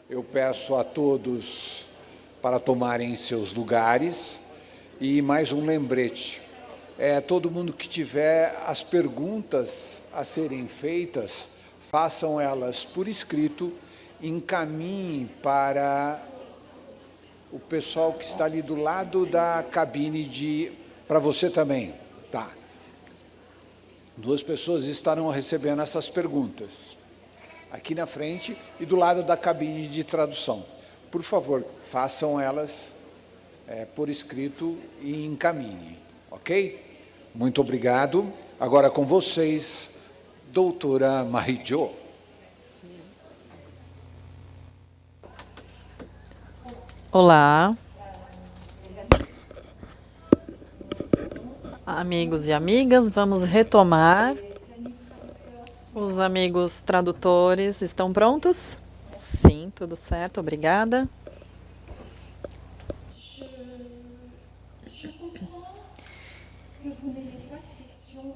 Eu peço a todos para tomarem seus lugares e mais um lembrete. Todo mundo que tiver as perguntas a serem feitas, façam elas por escrito, encaminhem para o pessoal que está ali do lado da cabine para você também, tá? 2 pessoas estarão recebendo essas perguntas, aqui na frente e do lado da cabine de tradução. Por favor, façam elas por escrito e encaminhem, ok? Muito obrigado. Agora com vocês, doutora Marie-Jo. Olá, amigos e amigas, vamos retomar. Os amigos tradutores estão prontos? Sim, tudo certo, obrigada.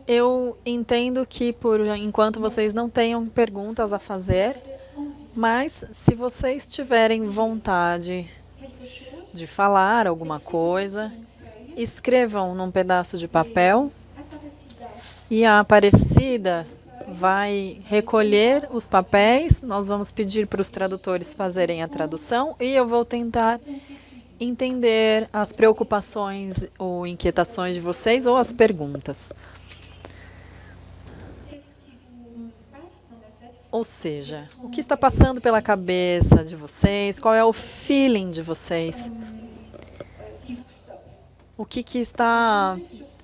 Eu entendo que por enquanto vocês não tenham perguntas a fazer, mas se vocês tiverem vontade de falar alguma coisa, escrevam num pedaço de papel e a Aparecida vai recolher os papéis. Nós vamos pedir para os tradutores fazerem a tradução e eu vou tentar entender as preocupações ou inquietações de vocês ou as perguntas. Ou seja, o que está passando pela cabeça de vocês? Qual é o feeling de vocês? O que está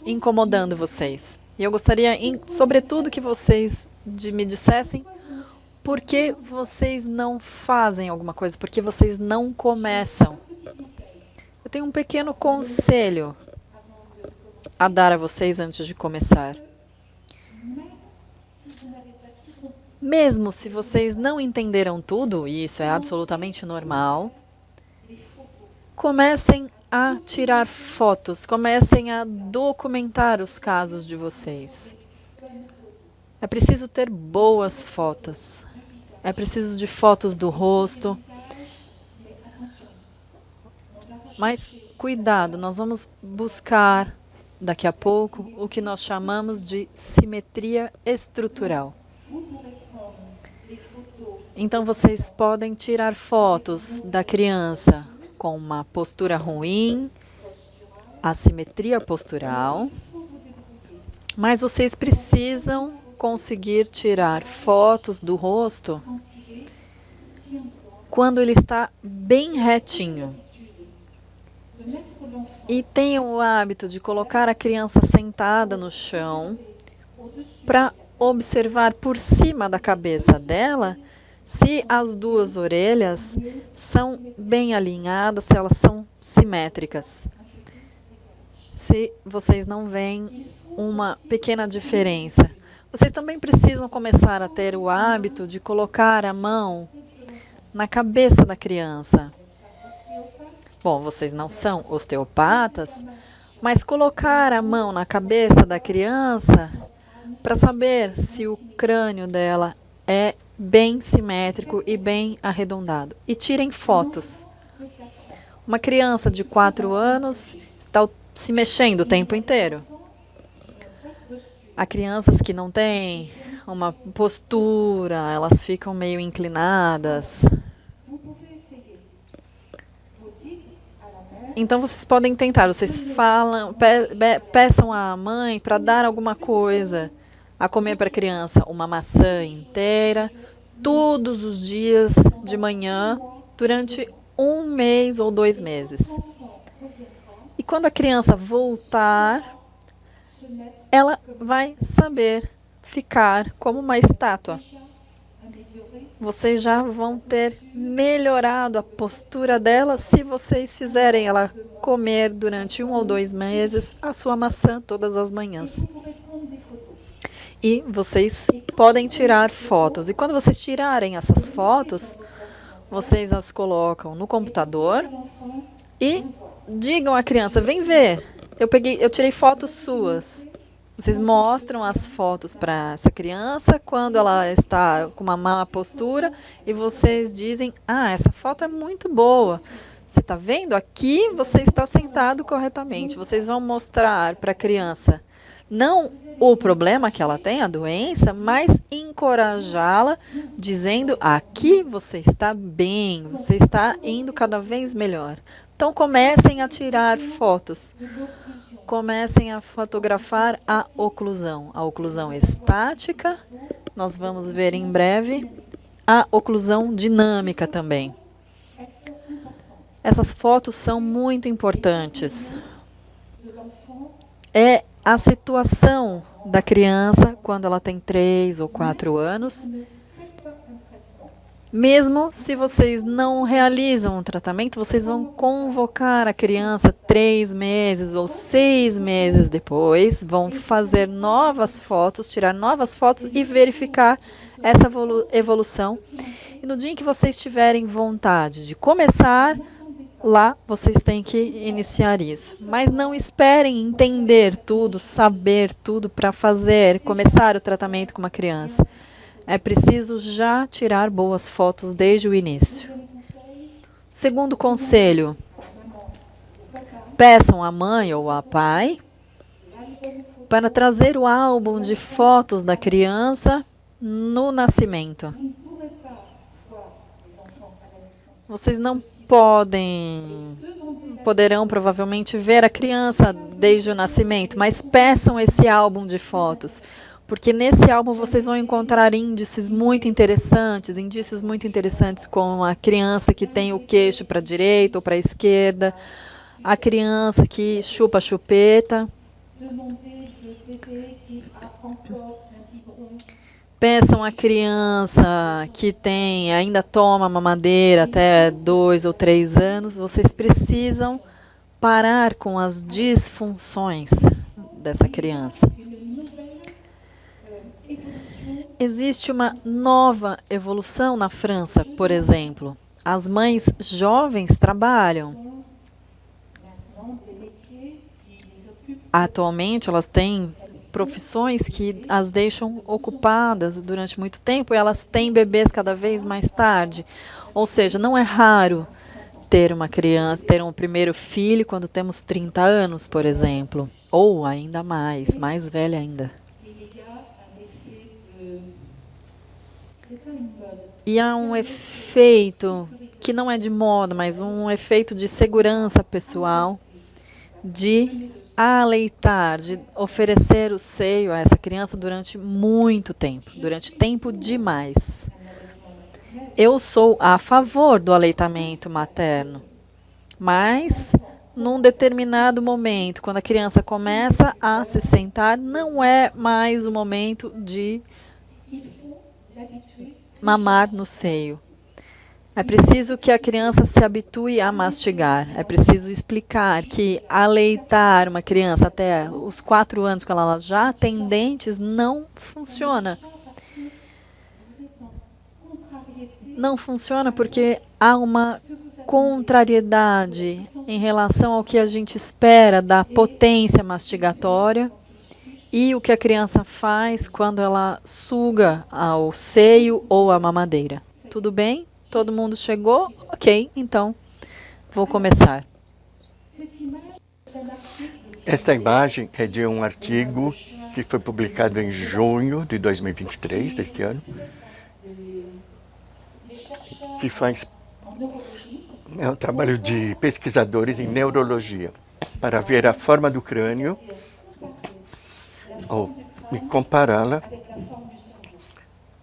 incomodando vocês? E eu gostaria, sobretudo, que vocês me dissessem por que vocês não fazem alguma coisa, por que vocês não começam. Eu tenho um pequeno conselho a dar a vocês antes de começar. Mesmo se vocês não entenderam tudo, e isso é absolutamente normal, comecem a tirar fotos, comecem a documentar os casos de vocês. É preciso ter boas fotos. É preciso de fotos do rosto. Mas cuidado, nós vamos buscar daqui a pouco o que nós chamamos de simetria estrutural. Então vocês podem tirar fotos da criança com uma postura ruim, assimetria postural, mas vocês precisam conseguir tirar fotos do rosto quando ele está bem retinho. E tenham o hábito de colocar a criança sentada no chão para observar por cima da cabeça dela se as 2 orelhas são bem alinhadas, se elas são simétricas. Se vocês não veem uma pequena diferença. Vocês também precisam começar a ter o hábito de colocar a mão na cabeça da criança. Bom, vocês não são osteopatas, mas colocar a mão na cabeça da criança para saber se o crânio dela é bem simétrico e bem arredondado. E tirem fotos. Uma criança de 4 anos está se mexendo o tempo inteiro. Há crianças que não têm uma postura, elas ficam meio inclinadas. Então vocês podem tentar, vocês falam, peçam à mãe para dar alguma coisa a comer para a criança, uma maçã inteira, todos os dias de manhã, durante 1 mês ou 2 meses. E quando a criança voltar, ela vai saber ficar como uma estátua. Vocês já vão ter melhorado a postura dela se vocês fizerem ela comer durante 1 ou 2 meses a sua maçã todas as manhãs. E vocês podem tirar fotos. E quando vocês tirarem essas fotos, vocês as colocam no computador e digam à criança, vem ver, eu tirei fotos suas. Vocês mostram as fotos para essa criança quando ela está com uma má postura e vocês dizem: ah, essa foto é muito boa. Você está vendo? Aqui você está sentado corretamente. Vocês vão mostrar para a criança não o problema que ela tem, a doença, mas encorajá-la dizendo: aqui você está bem, você está indo cada vez melhor. Então comecem a tirar fotos. Comecem a fotografar a oclusão estática. Nós vamos ver em breve a oclusão dinâmica também. Essas fotos são muito importantes. É a situação da criança quando ela tem 3 ou 4 anos. Mesmo se vocês não realizam um tratamento, vocês vão convocar a criança 3 meses ou 6 meses depois, vão fazer novas fotos, tirar novas fotos e verificar essa evolução. E no dia em que vocês tiverem vontade de começar, lá vocês têm que iniciar isso. Mas não esperem entender tudo, saber tudo para começar o tratamento com uma criança. É preciso já tirar boas fotos desde o início. Segundo conselho, peçam à mãe ou ao pai para trazer o álbum de fotos da criança no nascimento. Vocês não poderão provavelmente ver a criança desde o nascimento, mas peçam esse álbum de fotos. Porque nesse álbum vocês vão encontrar indícios muito interessantes com a criança que tem o queixo para a direita ou para a esquerda, a criança que chupa a chupeta. Peçam à criança que ainda toma mamadeira até 2 ou 3 anos, vocês precisam parar com as disfunções dessa criança. Existe uma nova evolução na França, por exemplo. As mães jovens trabalham. Atualmente, elas têm profissões que as deixam ocupadas durante muito tempo e elas têm bebês cada vez mais tarde. Ou seja, não é raro ter uma criança, ter um primeiro filho quando temos 30 anos, por exemplo. Ou ainda mais velha ainda. E há um efeito que não é de moda, mas um efeito de segurança pessoal, de aleitar, de oferecer o seio a essa criança durante muito tempo, durante tempo demais. Eu sou a favor do aleitamento materno, mas num determinado momento, quando a criança começa a se sentar, não é mais o momento de mamar no seio. É preciso que a criança se habitue a mastigar. É preciso explicar que aleitar uma criança até os 4 anos, quando ela já tem dentes, não funciona. Não funciona porque há uma contrariedade em relação ao que a gente espera da potência mastigatória e o que a criança faz quando ela suga ao seio ou a mamadeira. Tudo bem? Todo mundo chegou? Ok, então vou começar. Esta imagem é de um artigo que foi publicado em junho de 2023, deste ano, que é um trabalho de pesquisadores em neurologia, para ver a forma do crânio e compará-la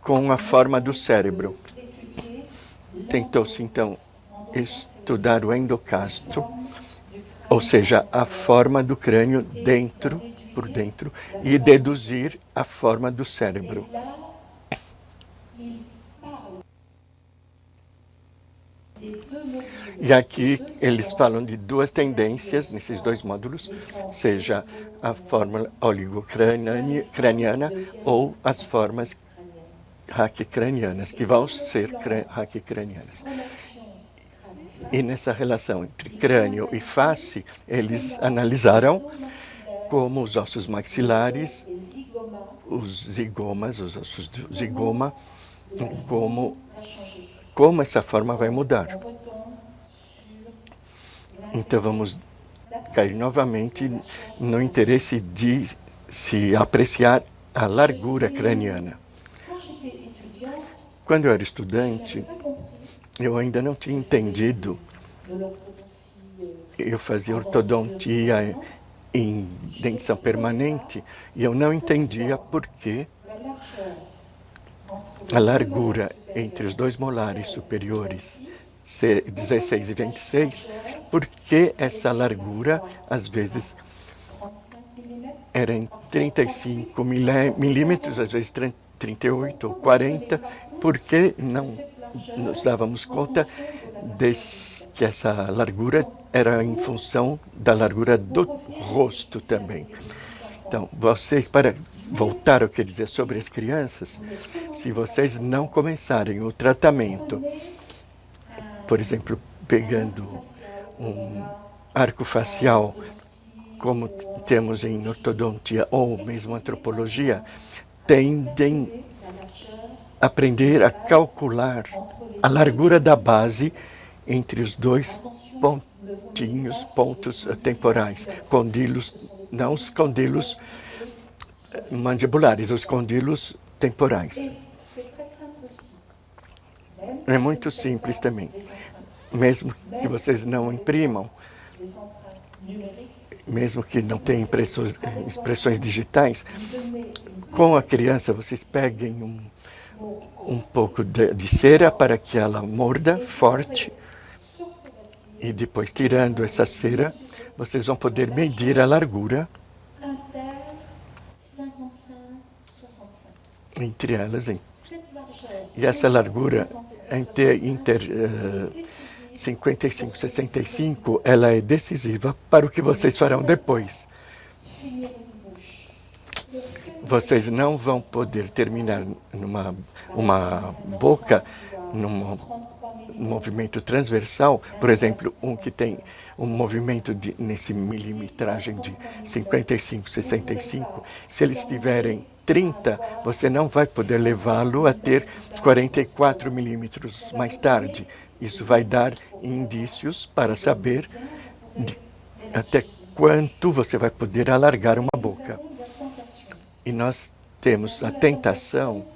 com a forma do cérebro. Tentou-se, então, estudar o endocastro, ou seja, a forma do crânio por dentro, e deduzir a forma do cérebro. E aqui eles falam de 2 tendências nesses 2 módulos, seja a forma oligocraniana ou as formas raquicranianas, que vão ser raquicranianas. E nessa relação entre crânio e face, eles analisaram como os ossos maxilares, os zigomas, os ossos do zigoma, como essa forma vai mudar. Então vamos cair novamente no interesse de se apreciar a largura craniana. Quando eu era estudante, eu ainda não tinha entendido. Eu fazia ortodontia em dentição permanente e eu não entendia por que a largura entre os dois molares superiores, 16 e 26, por que essa largura, às vezes, era em 35 milímetros, às vezes 38 ou 40, porque não nos dávamos conta que essa largura era em função da largura do rosto também. Então, vocês, para voltar ao que dizer sobre as crianças, se vocês não começarem o tratamento, por exemplo, pegando um arco facial, como temos em ortodontia ou mesmo antropologia, tendem a aprender a calcular a largura da base entre os dois pontos temporais, condilos, não os condilos mandibulares, os condilos temporais. É muito simples também. Mesmo que vocês não imprimam, mesmo que não tenham impressões digitais, com a criança vocês peguem um pouco de cera para que ela morda forte e depois, tirando essa cera, vocês vão poder medir a largura entre elas. E essa largura entre 55 e 65, ela é decisiva para o que vocês farão depois. Vocês não vão poder terminar uma boca num movimento transversal, por exemplo, um que tem um movimento nesse milimetragem de 55, 65. Se eles tiverem 30, você não vai poder levá-lo a ter 44 milímetros mais tarde. Isso vai dar indícios para saber até quanto você vai poder alargar uma boca. E nós temos a tentação,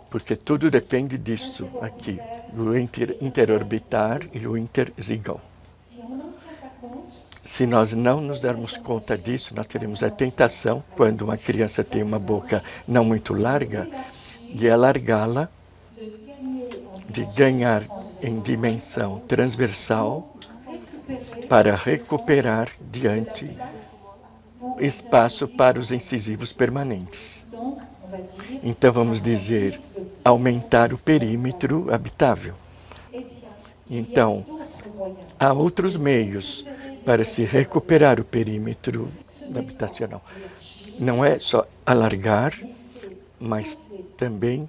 porque tudo depende disso aqui, o interorbitar e o interzigal. Se nós não nos dermos conta disso, nós teremos a tentação, quando uma criança tem uma boca não muito larga, de alargá-la, de ganhar em dimensão transversal para recuperar diante espaço para os incisivos permanentes. Então, vamos dizer, aumentar o perímetro habitável. Então, há outros meios para se recuperar o perímetro habitacional. Não é só alargar, mas também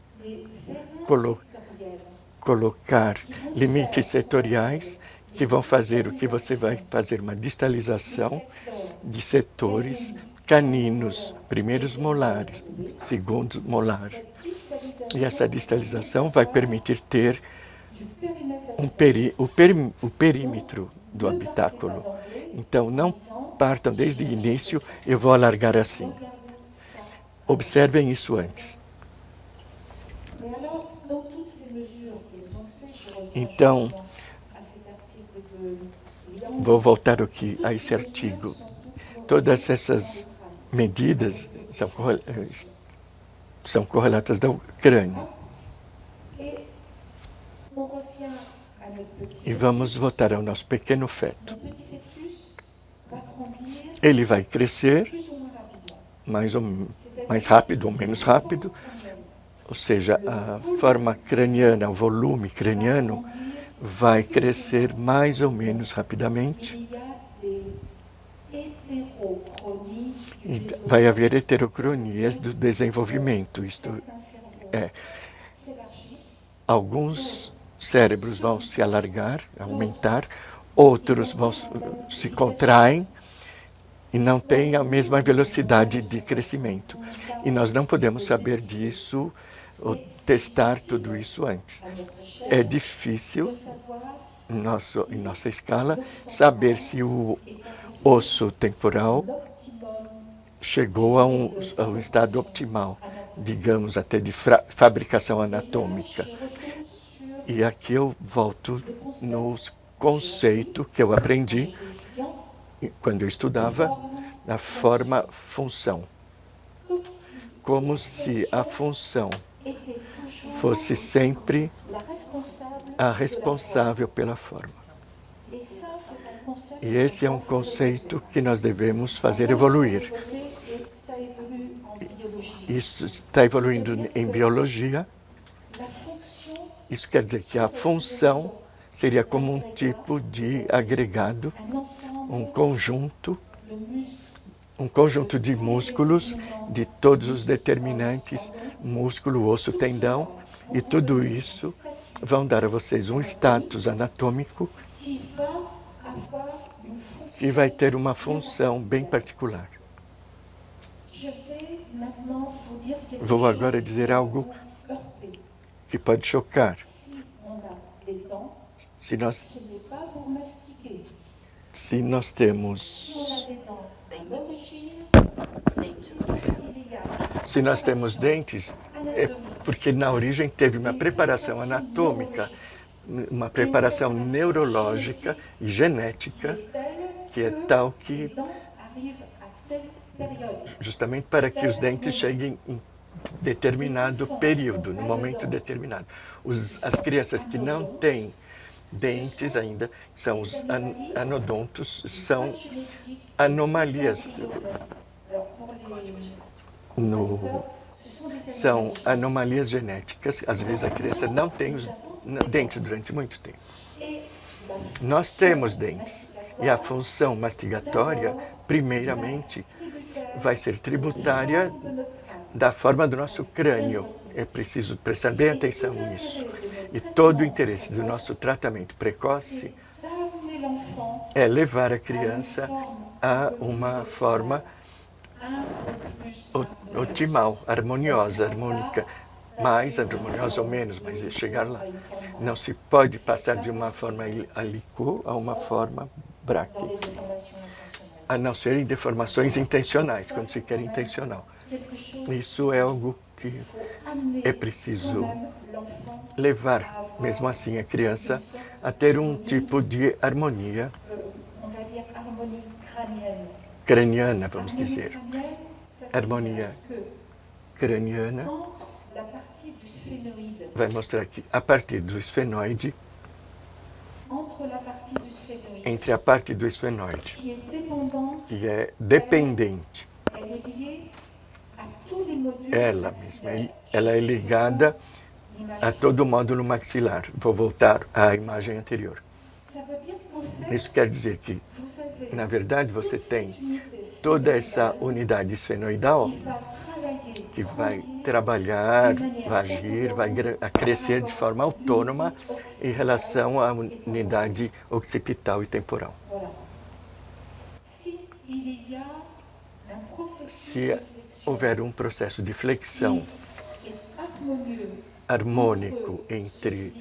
colocar limites setoriais que vão fazer o que você vai fazer uma distalização de setores caninos, primeiros molares, segundos molares. E essa distalização vai permitir ter o perímetro do habitáculo. Então, não partam desde o início, eu vou alargar assim. Observem isso antes. Então, vou voltar aqui a esse artigo. Todas essas medidas são correlatas ao crânio. E vamos voltar ao nosso pequeno feto. Ele vai crescer mais rápido ou menos rápido, ou seja, a forma craniana, o volume craniano vai crescer mais ou menos rapidamente. E vai haver heterocronias do desenvolvimento. Isto é, alguns cérebros vão se alargar, aumentar, outros se contraem e não tem a mesma velocidade de crescimento. E nós não podemos saber disso ou testar tudo isso antes. É difícil, em nossa escala, saber se o osso temporal chegou a um estado optimal, digamos, até de fabricação anatômica. E aqui eu volto no conceito que eu aprendi quando eu estudava, a forma-função. Como se a função fosse sempre a responsável pela forma. E esse é um conceito que nós devemos fazer evoluir. Isso está evoluindo em biologia. Isso quer dizer que a função seria como um tipo de agregado, um conjunto de músculos, de todos os determinantes, músculo, osso, tendão, e tudo isso vão dar a vocês um status anatômico que vai ter uma função bem particular. Vou agora dizer algo que pode chocar. Se nós temos dentes, é porque na origem teve uma preparação anatômica, uma preparação neurológica e genética, que é tal que, justamente para que os dentes cheguem em determinado período, no momento determinado. As crianças que não têm dentes ainda, são os anodontos, são anomalias. São anomalias genéticas. Às vezes a criança não tem os dentes durante muito tempo. Nós temos dentes. E a função mastigatória, primeiramente, vai ser tributária da forma do nosso crânio. É preciso prestar bem atenção nisso. E todo o interesse do nosso tratamento precoce é levar a criança a uma forma otimal, harmoniosa, harmônica, mais harmoniosa ou menos, mas é chegar lá. Não se pode passar de uma forma alicô a uma forma braque, a não ser em deformações intencionais, quando se quer intencional. Isso é algo que é preciso levar, mesmo assim, a criança a ter um tipo de harmonia craniana, vamos dizer. Harmonia craniana vai mostrar que a partir do esfenoide, entre a parte do esfenoide, que é dependente, ela mesma, ela é ligada a todo o módulo maxilar. Vou voltar à imagem anterior. Isso quer dizer que, na verdade, você tem toda essa unidade esfenoidal que vai trabalhar, vai agir, vai crescer de forma autônoma em relação à unidade occipital e temporal. Se houver um processo de flexão harmônico entre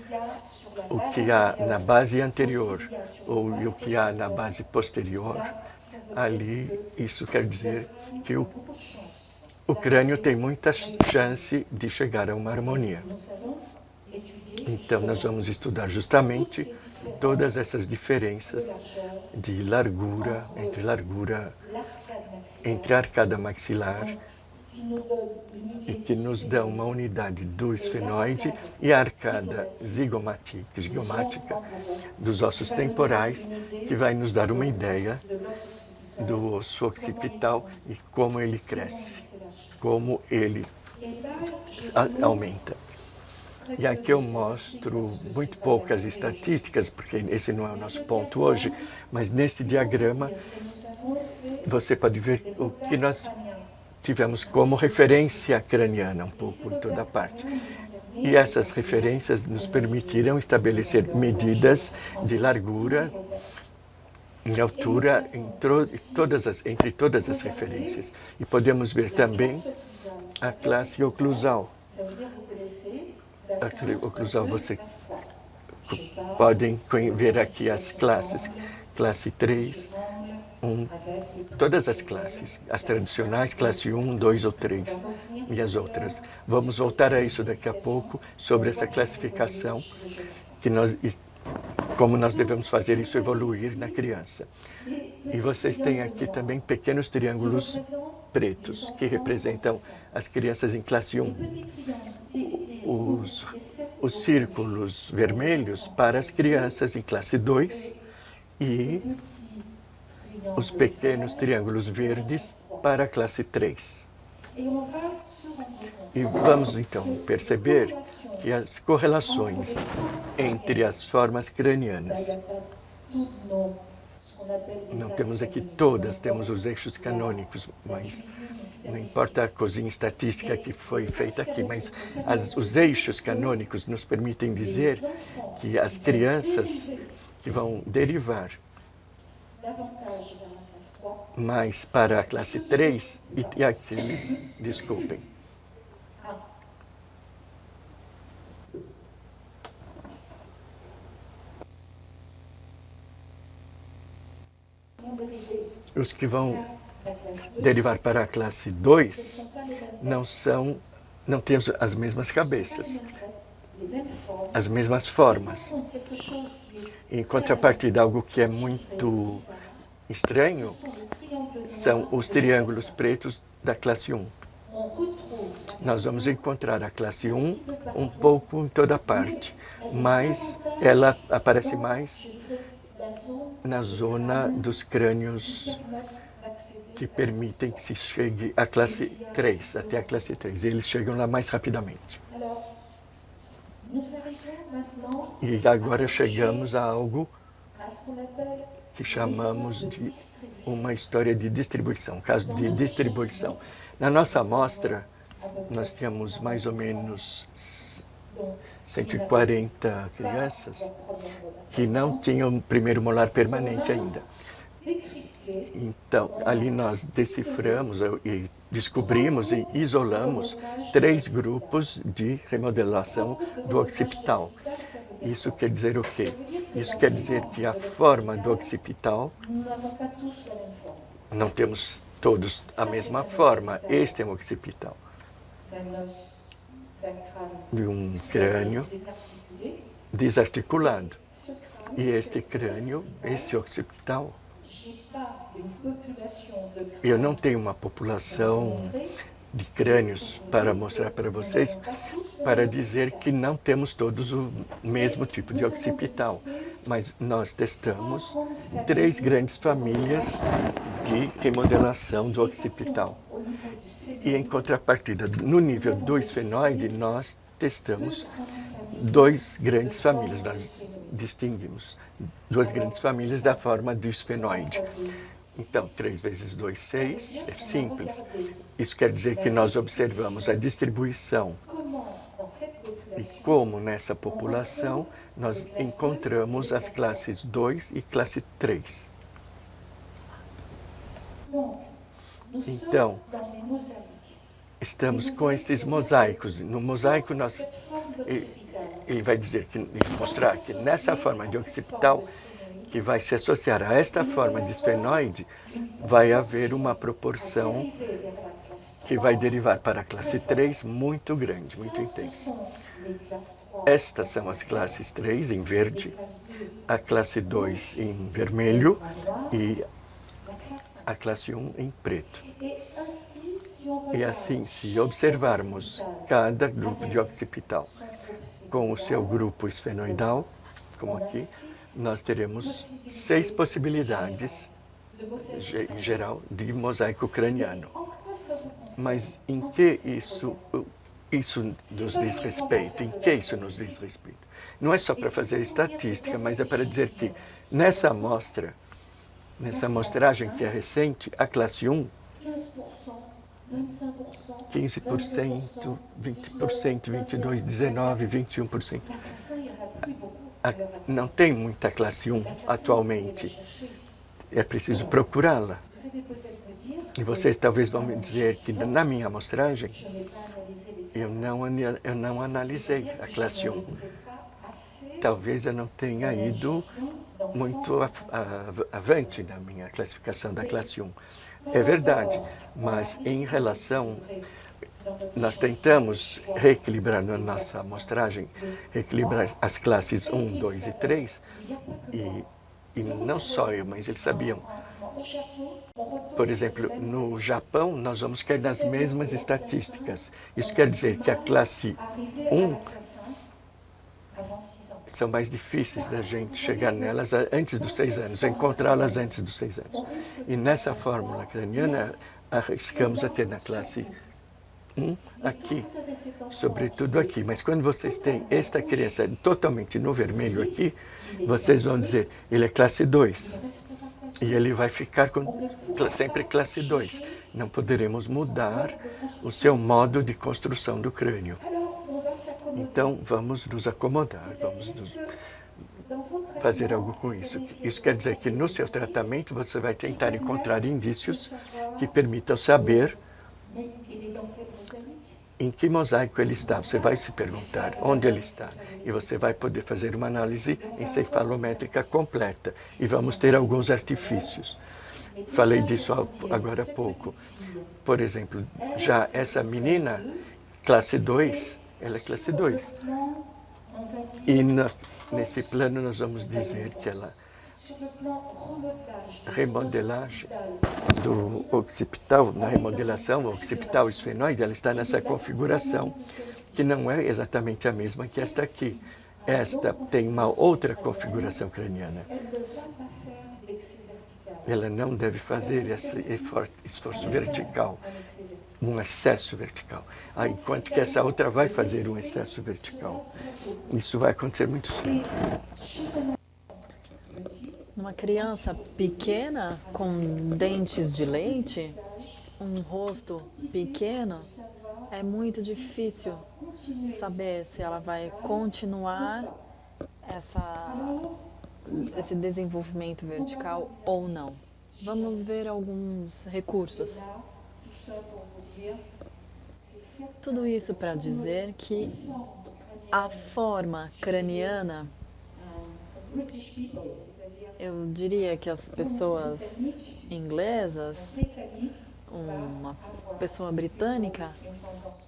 o que há na base anterior e o que há na base posterior, ali isso quer dizer que o crânio tem muita chance de chegar a uma harmonia. Então, nós vamos estudar justamente todas essas diferenças de largura, entre a arcada maxilar, e que nos dão uma unidade do esfenoide e a arcada zigomática dos ossos temporais, que vai nos dar uma ideia do osso occipital e como ele cresce, como ele aumenta. E aqui eu mostro muito poucas estatísticas, porque esse não é o nosso ponto hoje, mas neste diagrama você pode ver o que nós tivemos como referência craniana, um pouco por toda parte. E essas referências nos permitiram estabelecer medidas de largura em altura entre todas as referências. E podemos ver também a classe oclusal. A oclusal, vocês podem ver aqui as classes. Classe 3, 1, todas as classes. As tradicionais, classe 1, 2 ou 3 e as outras. Vamos voltar a isso daqui a pouco, sobre essa classificação e como nós devemos fazer isso evoluir na criança. E vocês têm aqui também pequenos triângulos pretos, que representam as crianças em classe 1. Os círculos vermelhos para as crianças em classe 2 e os pequenos triângulos verdes para a classe 3. E vamos então perceber que as correlações entre as formas cranianas, não temos aqui todas, temos os eixos canônicos, mas não importa a coisinha estatística que foi feita aqui, mas os eixos canônicos nos permitem dizer que as crianças que vão derivar mais para a classe 3 e aqueles, desculpem. Os que vão derivar para a classe 2 não têm as mesmas cabeças, as mesmas formas. Em contrapartida, algo que é muito estranho são os triângulos pretos da classe 1. Nós vamos encontrar a classe 1 um pouco em toda parte, mas ela aparece mais na zona dos crânios que permitem que se chegue à classe 3, até a classe 3. Eles chegam lá mais rapidamente. E agora chegamos a algo que chamamos de uma história de distribuição, caso de distribuição. Na nossa amostra, nós temos mais ou menos 140 crianças que não tinham primeiro molar permanente ainda. Então, ali nós deciframos e descobrimos e isolamos 3 grupos de remodelação do occipital. Isso quer dizer o quê? Isso quer dizer que a forma do occipital, não temos todos a mesma forma. Este é um occipital de um crânio desarticulado. E este crânio, esse occipital, eu não tenho uma população de crânios para mostrar para vocês, para dizer que não temos todos o mesmo tipo de occipital. Mas nós testamos 3 grandes famílias de remodelação do occipital. E em contrapartida, no nível do esfenoide, nós testamos 2 grandes famílias. Nós distinguimos 2 grandes famílias da forma do esfenoide. Então, 3 vezes 2, 6, é simples. Isso quer dizer que nós observamos a distribuição e como nessa população nós encontramos as classes 2 e classe 3. Então, estamos com esses mosaicos. No mosaico, ele vai mostrar que nessa forma de occipital, que vai se associar a esta forma de esfenoide, vai haver uma proporção que vai derivar para a classe 3 muito grande, muito intensa. Estas são as classes 3 em verde, a classe 2 em vermelho e a classe 1 em preto. E assim, se observarmos cada grupo de occipital com o seu grupo esfenoidal, como aqui, nós teremos 6 possibilidades, em geral, de mosaico craniano. Mas em que isso nos diz respeito? Em que isso nos diz respeito? Não é só para fazer estatística, mas é para dizer que nessa amostra, nessa amostragem que é recente, a classe 1, 15%, 20%, 22%, 19%, 21%. Não tem muita classe 1 atualmente. é preciso procurá-la. E vocês talvez vão me dizer que na minha amostragem eu não analisei a classe 1. Talvez eu não tenha ido muito avante na minha classificação da classe 1. É verdade, mas em relação... Nós tentamos reequilibrar na nossa amostragem, reequilibrar as classes 1, 2 e 3, e não só eu, mas eles sabiam. Por exemplo, no Japão, nós vamos cair nas mesmas estatísticas. Isso quer dizer que a classe 1 são mais difíceis da gente chegar nelas antes dos 6 anos, encontrá-las antes dos 6 anos. E nessa fórmula craniana, arriscamos a ter na classe 1 aqui, sobretudo aqui. Mas quando vocês têm esta criança totalmente no vermelho aqui, vocês vão dizer, ele é classe 2. E ele vai ficar sempre classe 2. Não poderemos mudar o seu modo de construção do crânio. Então, vamos nos acomodar, vamos fazer algo com isso. Isso quer dizer que no seu tratamento você vai tentar encontrar indícios que permitam saber em que mosaico ele está. Você vai se perguntar onde ele está e você vai poder fazer uma análise encefalométrica completa. E vamos ter alguns artifícios. Falei disso agora há pouco. Por exemplo, já essa menina, classe 2, ela é classe 2. E nesse plano nós vamos dizer que ela remodelagem do occipital, na remodelação occipital esfenoide, ela está nessa configuração que não é exatamente a mesma que esta aqui. Esta tem uma outra configuração craniana. Ela não deve fazer esse esforço vertical, um excesso vertical, enquanto que essa outra vai fazer um excesso vertical. Isso vai acontecer muito cedo. Numa criança pequena, com dentes de leite, um rosto pequeno, é muito difícil saber se ela vai continuar esse desenvolvimento vertical ou não. Vamos ver alguns recursos. Tudo isso para dizer que a forma craniana, eu diria que as pessoas inglesas, uma pessoa britânica,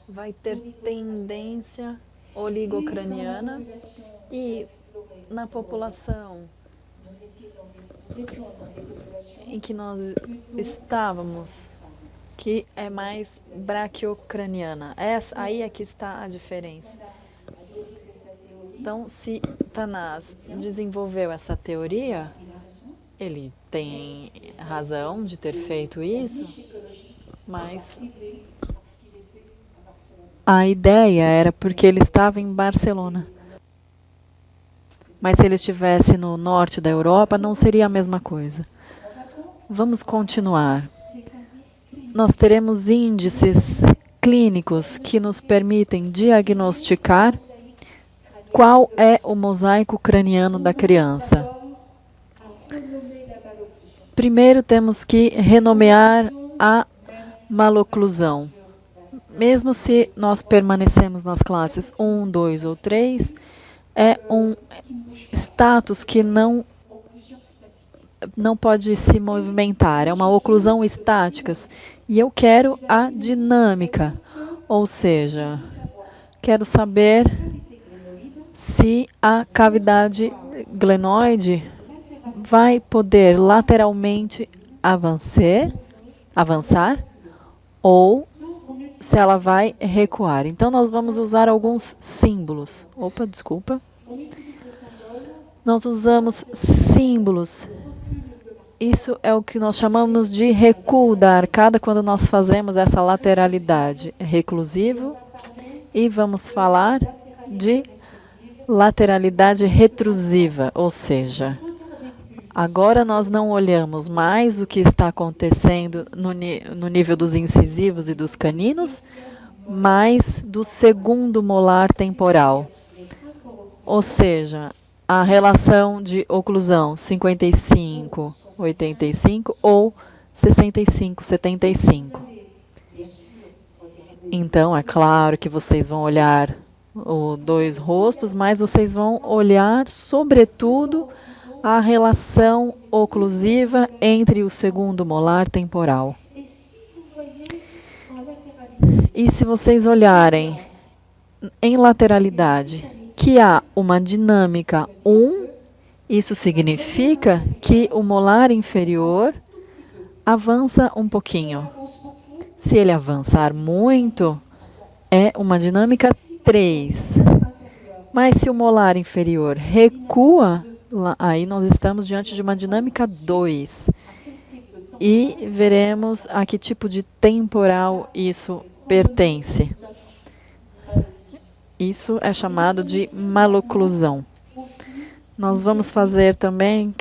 vai ter tendência oligocraniana, e na população em que nós estávamos, que é mais braquiocraniana. Aí é que está a diferença. Então, se Tanás desenvolveu essa teoria, ele tem razão de ter feito isso, mas a ideia era porque ele estava em Barcelona. Mas se ele estivesse no norte da Europa, não seria a mesma coisa. Vamos continuar. Nós teremos índices clínicos que nos permitem diagnosticar qual é o mosaico craniano da criança. Primeiro temos que renomear a maloclusão. Mesmo se nós permanecemos nas classes 1, 2 ou 3, é um status que não pode se movimentar, é uma oclusão estática. E eu quero a dinâmica, ou seja, quero saber se a cavidade glenoide vai poder lateralmente avançar ou se ela vai recuar. Então, nós vamos usar alguns símbolos. Desculpa. Nós usamos símbolos. Isso é o que nós chamamos de recuo da arcada quando nós fazemos essa lateralidade. Reclusivo. E vamos falar de lateralidade retrusiva, ou seja, agora nós não olhamos mais o que está acontecendo no nível dos incisivos e dos caninos, mas do segundo molar temporal. Ou seja, a relação de oclusão 55, 85 ou 65, 75. Então, é claro que vocês vão olhar os dois rostos, mas vocês vão olhar, sobretudo, a relação oclusiva entre o segundo molar temporal. E se vocês olharem em lateralidade, que há uma dinâmica 1, isso significa que o molar inferior avança um pouquinho. Se ele avançar muito, é uma dinâmica 3. Mas se o molar inferior recua, aí nós estamos diante de uma dinâmica 2. E veremos a que tipo de temporal isso pertence. Isso é chamado de maloclusão. Nós vamos fazer também,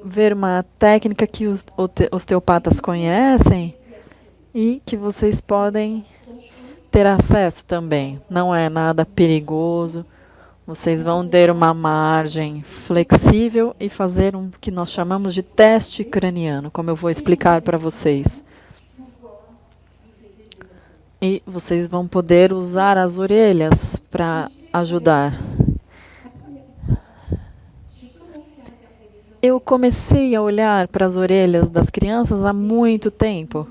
ver uma técnica que os osteopatas conhecem e que vocês podem ter acesso também. Não é nada perigoso. Vocês vão ter uma margem flexível e fazer um que nós chamamos de teste craniano, como eu vou explicar para vocês. E vocês vão poder usar as orelhas para ajudar. Eu comecei a olhar para as orelhas das crianças há muito tempo.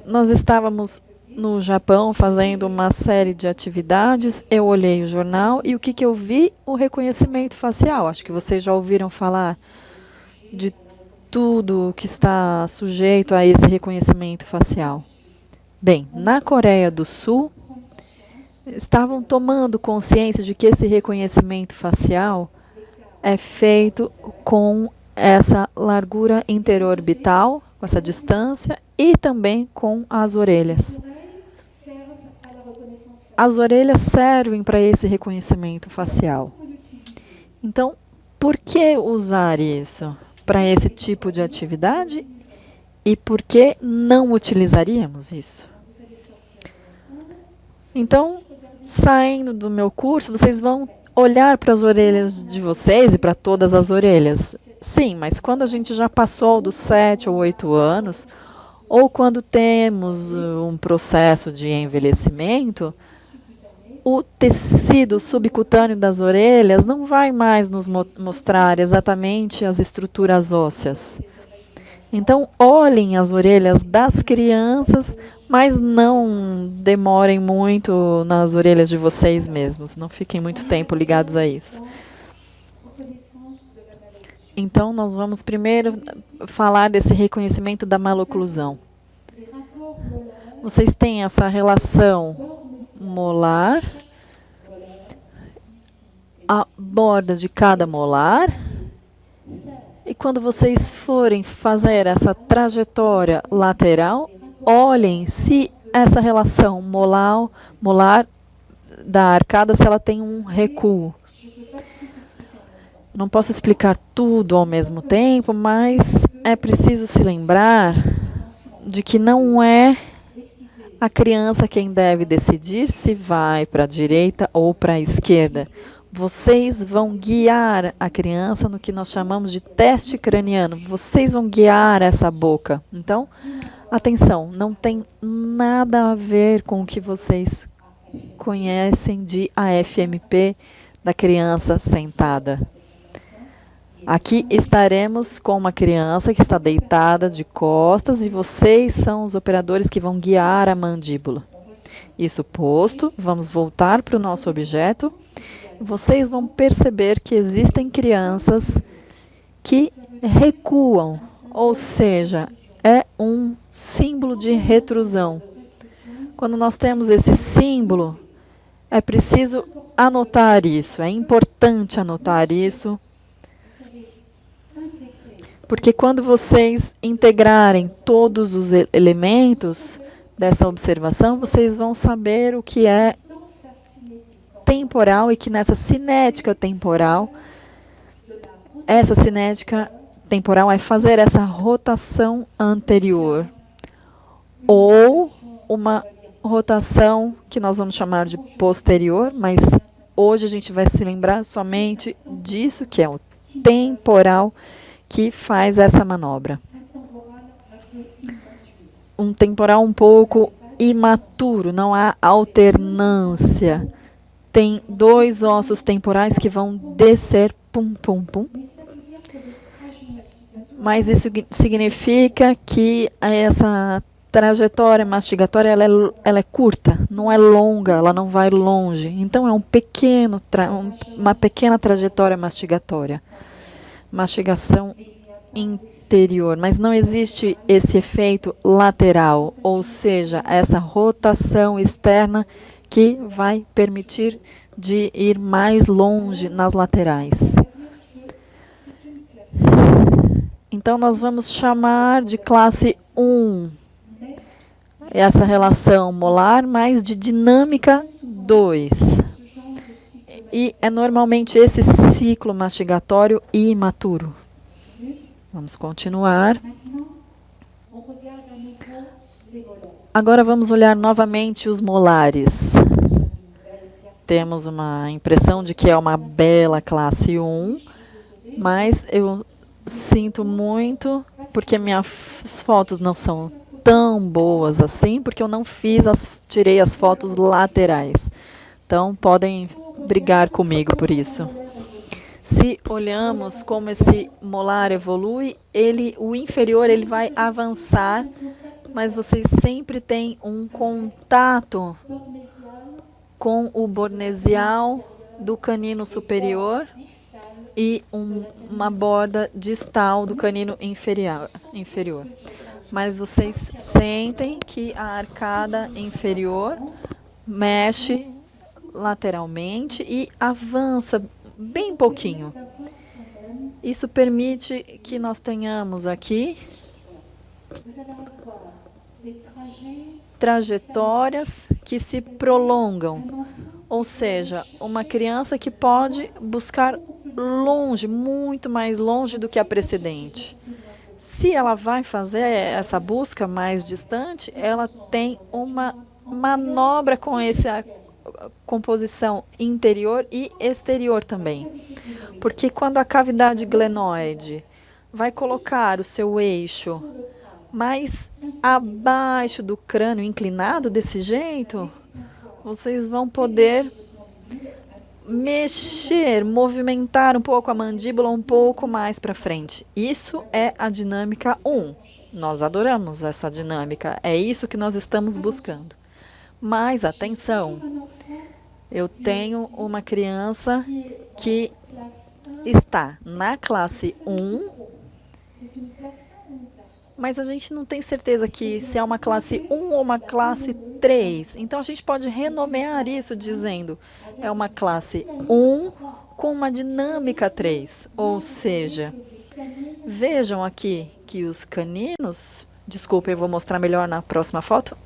Nós estávamos no Japão fazendo uma série de atividades. Eu olhei o jornal e o que eu vi? O reconhecimento facial. Acho que vocês já ouviram falar de tudo que está sujeito a esse reconhecimento facial. Bem, na Coreia do Sul, estavam tomando consciência de que esse reconhecimento facial é feito com essa largura interorbital, com essa distância, e também com as orelhas. As orelhas servem para esse reconhecimento facial. Então, por que usar isso para esse tipo de atividade? E por que não utilizaríamos isso? Então, saindo do meu curso, vocês vão olhar para as orelhas de vocês e para todas as orelhas. Sim, mas quando a gente já passou dos 7 ou 8 anos, ou quando temos um processo de envelhecimento, o tecido subcutâneo das orelhas não vai mais nos mostrar exatamente as estruturas ósseas. Então, olhem as orelhas das crianças, mas não demorem muito nas orelhas de vocês mesmos. Não fiquem muito tempo ligados a isso. Então, nós vamos primeiro falar desse reconhecimento da maloclusão. Vocês têm essa relação molar, a borda de cada molar. E quando vocês forem fazer essa trajetória lateral, olhem se essa relação molar da arcada, se ela tem um recuo. Não posso explicar tudo ao mesmo tempo, mas é preciso se lembrar de que não é a criança quem deve decidir se vai para a direita ou para a esquerda. Vocês vão guiar a criança no que nós chamamos de teste craniano. Vocês vão guiar essa boca. Então, atenção, não tem nada a ver com o que vocês conhecem de AFMP da criança sentada. Aqui estaremos com uma criança que está deitada de costas e vocês são os operadores que vão guiar a mandíbula. Isso posto, vamos voltar para o nosso objeto. Vocês vão perceber que existem crianças que recuam, ou seja, é um símbolo de retrusão. Quando nós temos esse símbolo, é preciso anotar isso, é importante anotar isso, porque quando vocês integrarem todos os elementos dessa observação, vocês vão saber o que é temporal e que nessa cinética temporal, essa cinética temporal é fazer essa rotação anterior ou uma rotação que nós vamos chamar de posterior, mas hoje a gente vai se lembrar somente disso, que é o temporal que faz essa manobra. Um temporal um pouco imaturo, não há alternância. Tem 2 ossos temporais que vão descer, pum, pum, pum. Mas isso significa que essa trajetória mastigatória ela é curta, não é longa, ela não vai longe. Então é uma pequena trajetória mastigatória. Mastigação interior, mas não existe esse efeito lateral, ou seja, essa rotação externa que vai permitir de ir mais longe nas laterais. Então, nós vamos chamar de classe 1 essa relação molar, mais de dinâmica 2. E é normalmente esse ciclo mastigatório imaturo. Vamos continuar. Agora vamos olhar novamente os molares. Temos uma impressão de que é uma bela classe 1, mas eu sinto muito porque minhas fotos não são tão boas assim, porque eu não tirei as fotos laterais. Então podem brigar comigo por isso. Se olhamos como esse molar evolui, o inferior ele vai avançar, mas vocês sempre têm um contato com o bornesial do canino superior e uma borda distal do canino inferior. Mas vocês sentem que a arcada inferior mexe lateralmente e avança bem pouquinho. Isso permite que nós tenhamos aqui trajetórias que se prolongam, ou seja, uma criança que pode buscar longe, muito mais longe do que a precedente. Se ela vai fazer essa busca mais distante, ela tem uma manobra com essa composição interior e exterior também. Porque quando a cavidade glenoide vai colocar o seu eixo mais abaixo do crânio, inclinado desse jeito, vocês vão poder mexer, movimentar um pouco a mandíbula um pouco mais para frente. Isso é a dinâmica 1. Nós adoramos essa dinâmica, é isso que nós estamos buscando. Mas atenção, eu tenho uma criança que está na classe 1, mas a gente não tem certeza que se é uma classe 1 ou uma classe 3. Então a gente pode renomear isso dizendo é uma classe 1 com uma dinâmica 3. Ou seja, vejam aqui que os caninos, desculpa, eu vou mostrar melhor na próxima foto.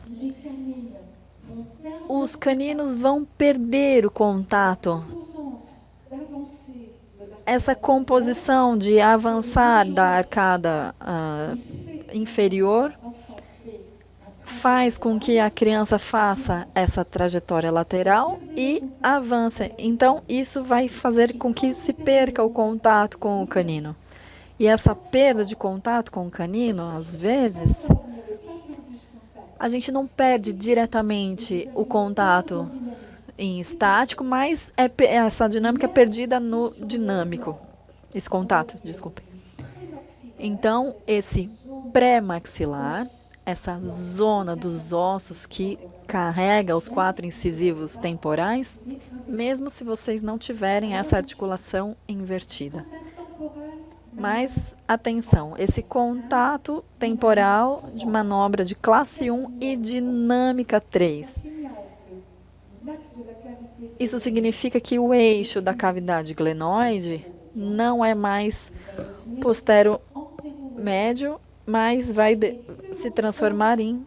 Os caninos vão perder o contato. Essa composição de avançar da arcada inferior faz com que a criança faça essa trajetória lateral e avance. Então, isso vai fazer com que se perca o contato com o canino. E essa perda de contato com o canino, às vezes, a gente não perde diretamente o contato em estático, mas essa dinâmica é perdida no dinâmico. Esse contato, desculpe. Então, esse pré-maxilar, essa zona dos ossos que carrega os 4 incisivos temporais, mesmo se vocês não tiverem essa articulação invertida. Mas, atenção, esse contato temporal de manobra de classe 1 e dinâmica 3. Isso significa que o eixo da cavidade glenoide não é mais postero médio, mas vai se transformar em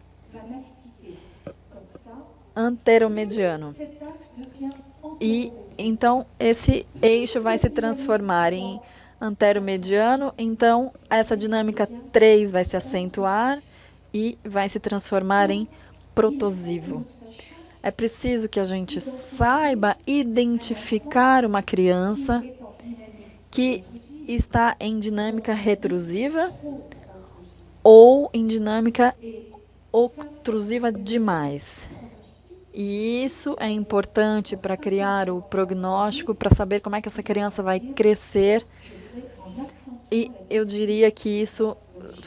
anteromediano. E então esse eixo vai se transformar em anteromediano, então essa dinâmica 3 vai se acentuar e vai se transformar em protosivo. É preciso que a gente saiba identificar uma criança que está em dinâmica retrusiva ou em dinâmica obtrusiva demais. E isso é importante para criar o prognóstico, para saber como é que essa criança vai crescer. E eu diria que isso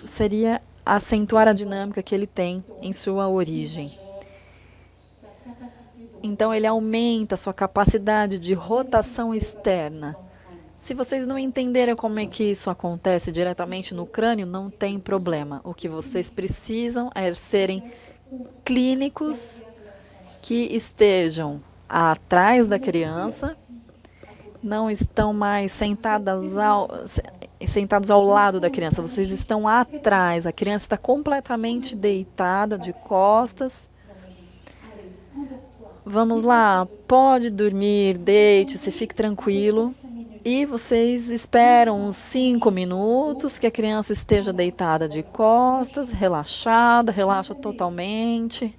seria acentuar a dinâmica que ele tem em sua origem. Então, ele aumenta a sua capacidade de rotação externa. Se vocês não entenderem como é que isso acontece diretamente no crânio, não tem problema. O que vocês precisam é serem clínicos que estejam atrás da criança, não estão mais sentados ao lado da criança, vocês estão atrás, a criança está completamente deitada, de costas. Vamos lá, pode dormir, deite-se, fique tranquilo. E vocês esperam uns 5 minutos que a criança esteja deitada de costas, relaxada, relaxa totalmente.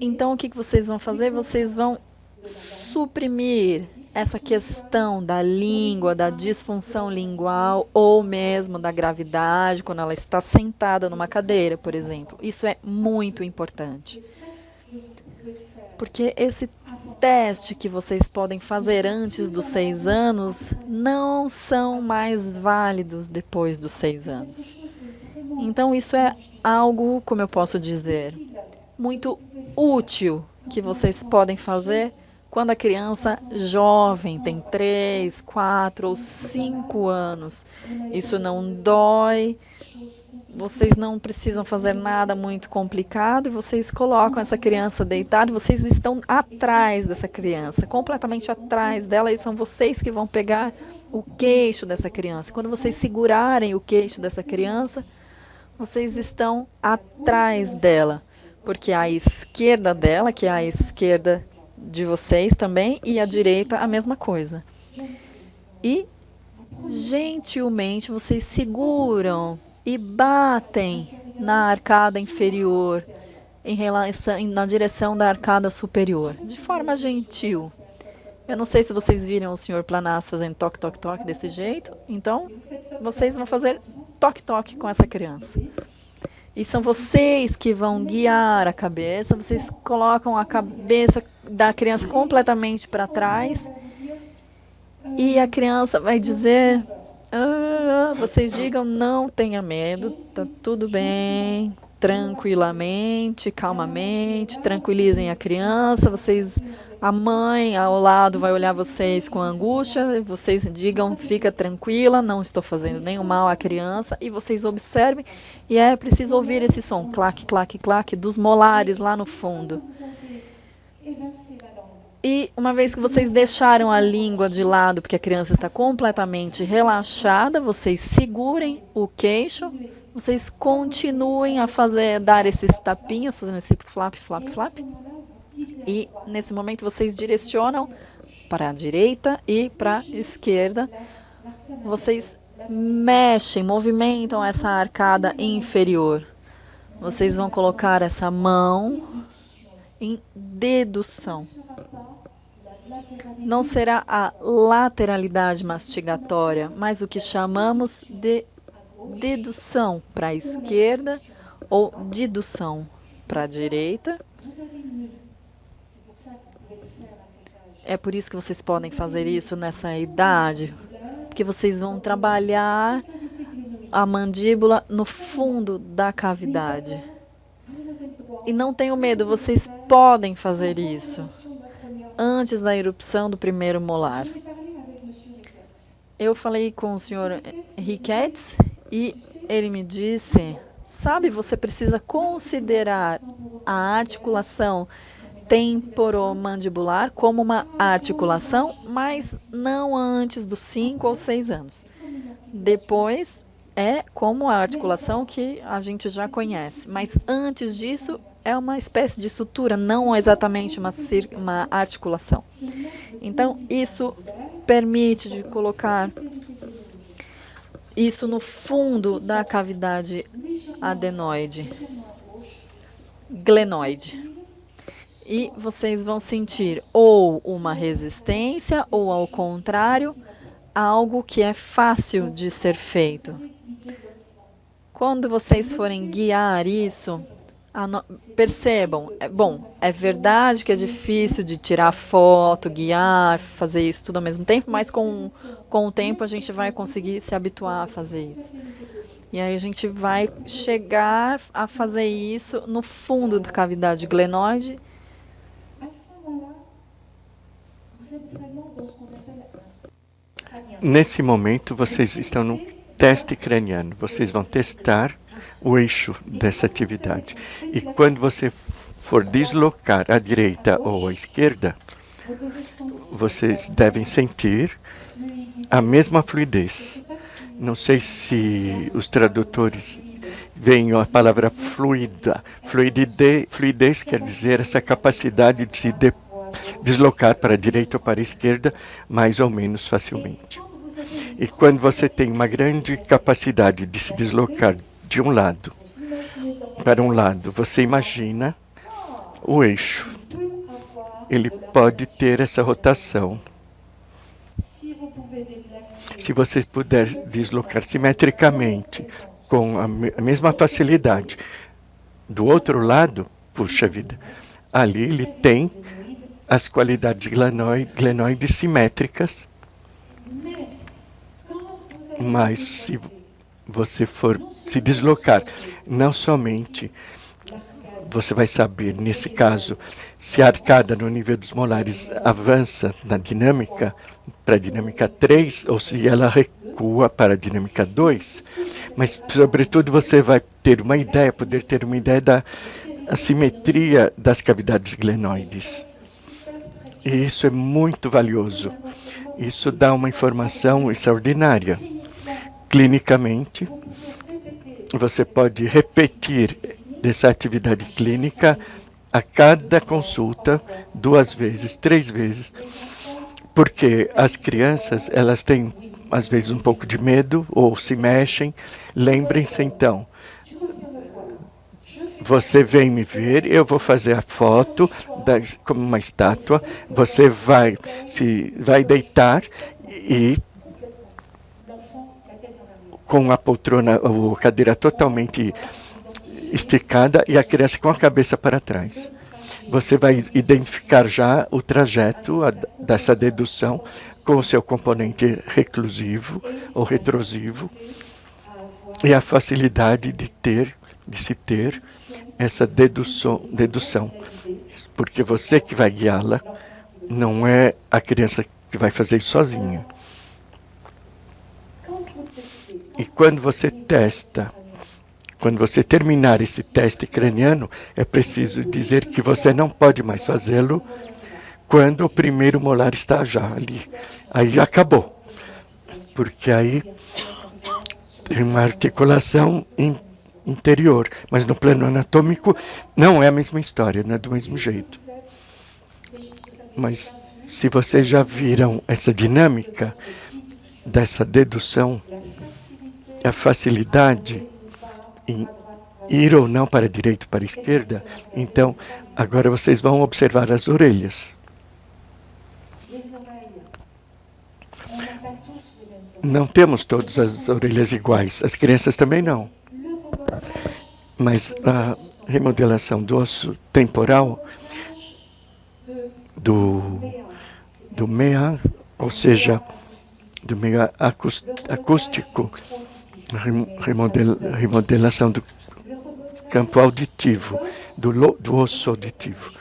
Então, o que vocês vão fazer? Vocês vão suprimir essa questão da língua, da disfunção lingual ou mesmo da gravidade, quando ela está sentada numa cadeira, por exemplo. Isso é muito importante. Porque esse teste que vocês podem fazer antes dos 6 anos não são mais válidos depois dos 6 anos. Então, isso é algo, como eu posso dizer, muito útil que vocês podem fazer quando a criança jovem tem 3, 4 ou 5 anos. Isso não dói, vocês não precisam fazer nada muito complicado e vocês colocam essa criança deitada e vocês estão atrás dessa criança, completamente atrás dela, e são vocês que vão pegar o queixo dessa criança. Quando vocês segurarem o queixo dessa criança, vocês estão atrás dela, porque a esquerda dela, que é a esquerda de vocês também, e a direita a mesma coisa. E gentilmente vocês seguram e batem na arcada inferior na direção da arcada superior, de forma gentil. Eu não sei se vocês viram o Sr. Planas fazendo toque, toque, toque desse jeito, então vocês vão fazer toque, toque com essa criança. E são vocês que vão guiar a cabeça, vocês colocam a cabeça da criança completamente para trás e a criança vai dizer, vocês digam, não tenha medo, tá tudo bem, tranquilamente, calmamente, tranquilizem a criança, a mãe ao lado vai olhar vocês com angústia, vocês digam, fica tranquila, não estou fazendo nenhum mal à criança, e vocês observem, e é preciso ouvir esse som, claque, claque, claque, dos molares lá no fundo. E uma vez que vocês deixaram a língua de lado, porque a criança está completamente relaxada, vocês segurem o queixo, vocês continuem a dar esses tapinhas, fazendo esse flap, flap, flap. E nesse momento vocês direcionam para a direita e para a esquerda. Vocês mexem, movimentam essa arcada inferior. Vocês vão colocar essa mão em dedução. Não será a lateralidade mastigatória, mas o que chamamos de dedução para a esquerda ou dedução para a direita. É por isso que vocês podem fazer isso nessa idade, porque vocês vão trabalhar a mandíbula no fundo da cavidade. E não tenham medo, vocês podem fazer isso antes da erupção do primeiro molar. Eu falei com o Sr. Ricketts e ele me disse, sabe, você precisa considerar a articulação temporomandibular como uma articulação, mas não antes dos 5 ou 6 anos. Depois é como a articulação que a gente já conhece, mas antes disso é uma espécie de sutura, não exatamente uma articulação. Então, isso permite de colocar isso no fundo da cavidade adenoide. glenoide. E vocês vão sentir ou uma resistência, ou ao contrário, algo que é fácil de ser feito. Quando vocês forem guiar isso, percebam, é verdade que é difícil de tirar foto, guiar, fazer isso tudo ao mesmo tempo, mas com o tempo a gente vai conseguir se habituar a fazer isso. E aí a gente vai chegar a fazer isso no fundo da cavidade glenoide. Nesse momento, vocês estão no teste craniano. Vocês vão testar o eixo dessa atividade. E quando você for deslocar à direita ou à esquerda, vocês devem sentir a mesma fluidez. Não sei se os tradutores veem a palavra fluida. Fluidez quer dizer essa capacidade de se deslocar para a direita ou para a esquerda mais ou menos facilmente. E quando você tem uma grande capacidade de se deslocar de um lado para um lado, você imagina o eixo. Ele pode ter essa rotação. Se você puder deslocar simetricamente, com a mesma facilidade, do outro lado, puxa vida, ali ele tem as qualidades glenoides simétricas, mas se você for se deslocar, não somente você vai saber, nesse caso, se a arcada no nível dos molares avança na dinâmica, para a dinâmica 3, ou se ela recua para a dinâmica 2, mas, sobretudo, você vai ter uma ideia, poder ter uma ideia da assimetria das cavidades glenoides. E isso é muito valioso. Isso dá uma informação extraordinária. Clinicamente, você pode repetir dessa atividade clínica a cada consulta 2 vezes, 3 vezes, porque as crianças, elas têm, às vezes, um pouco de medo ou se mexem. Lembrem-se, então, você vem me ver, eu vou fazer a foto como uma estátua, você vai deitar e com a poltrona ou cadeira totalmente esticada e a criança com a cabeça para trás. Você vai identificar já o trajeto dessa dedução com o seu componente reclusivo ou retrosivo e a facilidade de se ter essa dedução. Porque você que vai guiá-la, não é a criança que vai fazer isso sozinha. E quando você testa, quando você terminar esse teste craniano, é preciso dizer que você não pode mais fazê-lo quando o primeiro molar está já ali. Aí já acabou. Porque aí tem uma articulação interior. Mas no plano anatômico não é a mesma história, não é do mesmo jeito. Mas se vocês já viram essa dinâmica dessa dedução, a facilidade em ir ou não para a direita ou para a esquerda, então agora vocês vão observar as orelhas. Não temos todas as orelhas iguais, as crianças também não. Mas a remodelação do osso temporal, do meia, ou seja, do meio acústico, remodelação do campo auditivo, do osso auditivo.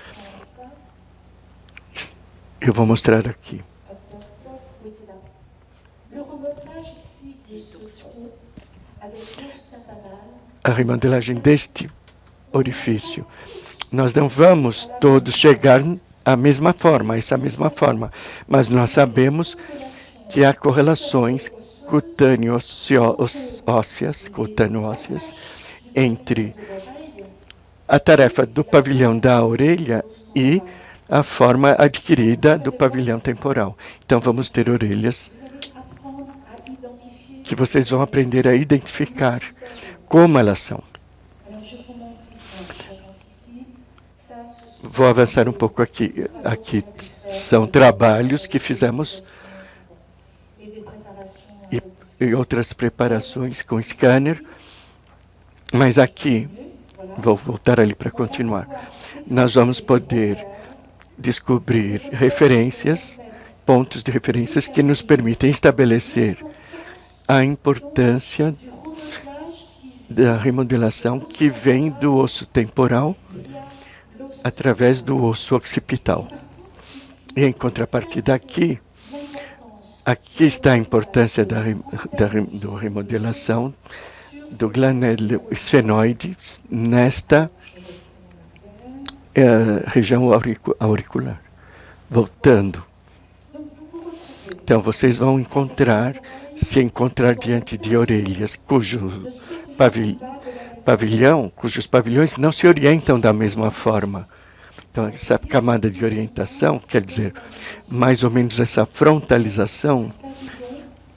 Eu vou mostrar aqui. A remodelagem deste orifício. Nós não vamos todos chegar à mesma forma, essa mesma forma, mas nós sabemos que há correlações cutâneo-ósseas entre a tarefa do pavilhão da orelha e a forma adquirida do pavilhão temporal. Então, vamos ter orelhas que vocês vão aprender a identificar como elas são. Vou avançar um pouco aqui. Aqui são trabalhos que fizemos e outras preparações com scanner. Mas aqui, vou voltar ali para continuar, nós vamos poder descobrir referências, pontos de referências que nos permitem estabelecer a importância da remodelação que vem do osso temporal através do osso occipital. E em contrapartida aqui está a importância da remodelação do glanelo esfenoide nesta região auricular. Voltando. Então, vocês vão se encontrar diante de orelhas cujos pavilhões não se orientam da mesma forma. Então, essa camada de orientação, quer dizer, mais ou menos essa frontalização,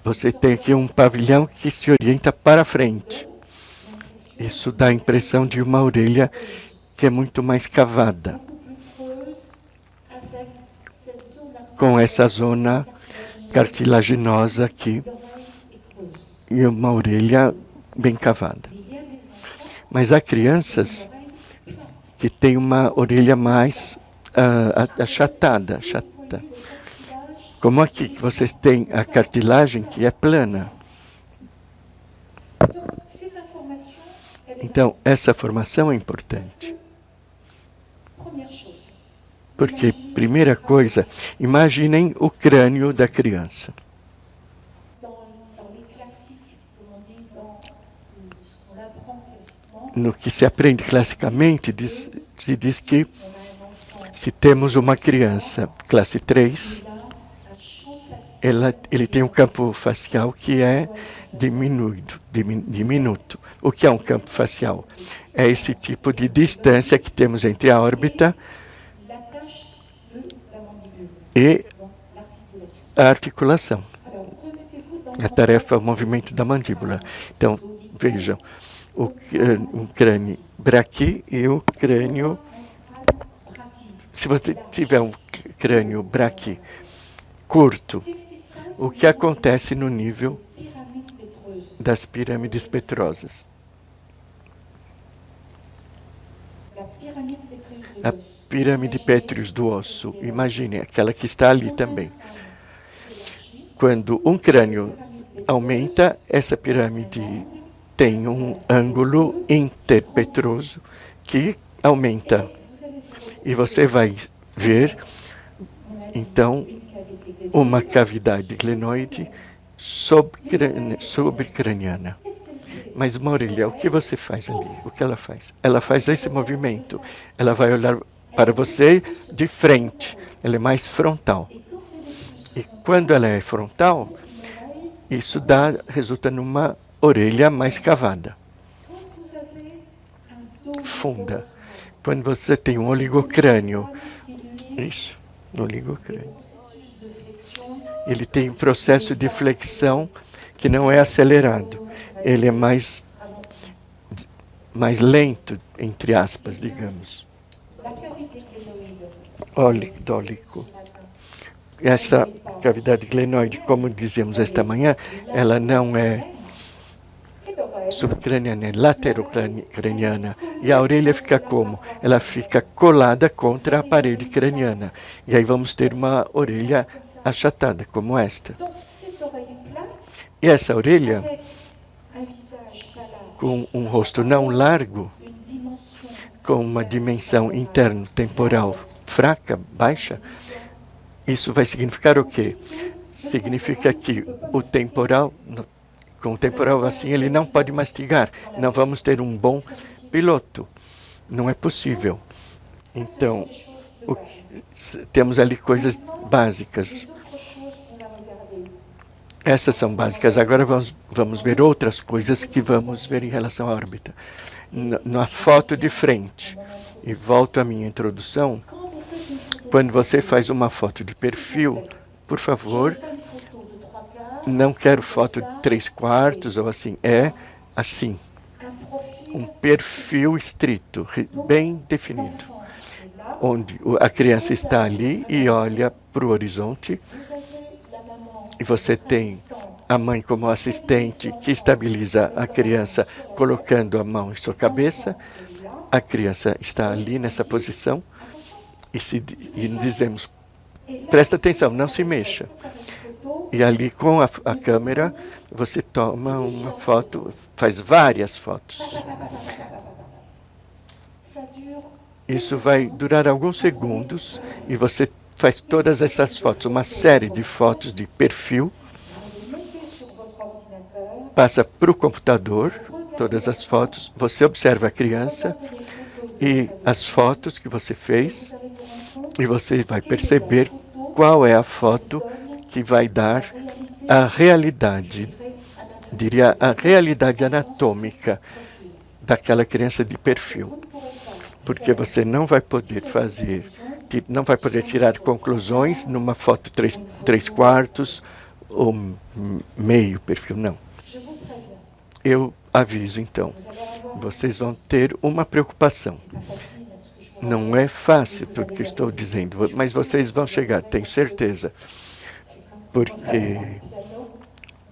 você tem aqui um pavilhão que se orienta para frente. Isso dá a impressão de uma orelha que é muito mais cavada, com essa zona cartilaginosa aqui, e uma orelha bem cavada. Mas há crianças que têm uma orelha mais achatada, chata. Como aqui, que vocês têm a cartilagem que é plana. Então, essa formação é importante. Porque, primeira coisa, imaginem o crânio da criança. No que se aprende classicamente, se diz que se temos uma criança classe 3, ele tem um campo facial que é diminuto. O que é um campo facial? É esse tipo de distância que temos entre a órbita e a articulação. A tarefa é o movimento da mandíbula. Então, vejam, um crânio braqui e o crânio... Se você tiver um crânio braqui curto, o que acontece no nível das pirâmides petrosas? A pirâmide pétreos do osso, imagine, aquela que está ali também. Quando um crânio aumenta, essa pirâmide tem um ângulo interpetroso que aumenta. E você vai ver, então, uma cavidade glenoide sobrecraniana. Mas uma orelha, o que você faz ali? O que ela faz? Ela faz esse movimento. Ela vai olhar para você de frente. Ela é mais frontal. E quando ela é frontal, isso resulta numa orelha mais cavada. Funda. Quando você tem um oligocrânio, isso, oligocrânio, ele tem um processo de flexão que não é acelerado. Ele é mais lento, entre aspas, digamos. Ólico. Essa cavidade glenoide, como dizemos esta manhã, ela não é subcraniana, é laterocraniana. E a orelha fica como? Ela fica colada contra a parede craniana. E aí vamos ter uma orelha achatada, como esta. E essa orelha, com um rosto não largo, com uma dimensão interno-temporal fraca, baixa, isso vai significar o quê? Significa que o temporal, com o temporal assim, ele não pode mastigar. Não vamos ter um bom piloto. Não é possível. Então, temos ali coisas básicas. Essas são básicas. Agora vamos ver outras coisas que vamos ver em relação à órbita. Na foto de frente, e volto à minha introdução, quando você faz uma foto de perfil, por favor, não quero foto de 3/4 ou assim, é assim. um perfil estrito, bem definido, onde a criança está ali e olha para o horizonte, e você tem a mãe como assistente que estabiliza a criança colocando a mão em sua cabeça. A criança está ali nessa posição e dizemos, presta atenção, não se mexa. E ali com a câmera você toma uma foto, faz várias fotos. Isso vai durar alguns segundos e você faz todas essas fotos, uma série de fotos de perfil, passa para o computador, todas as fotos, você observa a criança e as fotos que você fez, e você vai perceber qual é a foto que vai dar a realidade, diria, a realidade anatômica daquela criança de perfil. Porque você não vai poder não vai poder tirar conclusões numa foto 3/4 ou meio perfil, não. Eu aviso, então, vocês vão ter uma preocupação. Não é fácil tudo que estou dizendo, mas vocês vão chegar, tenho certeza. Porque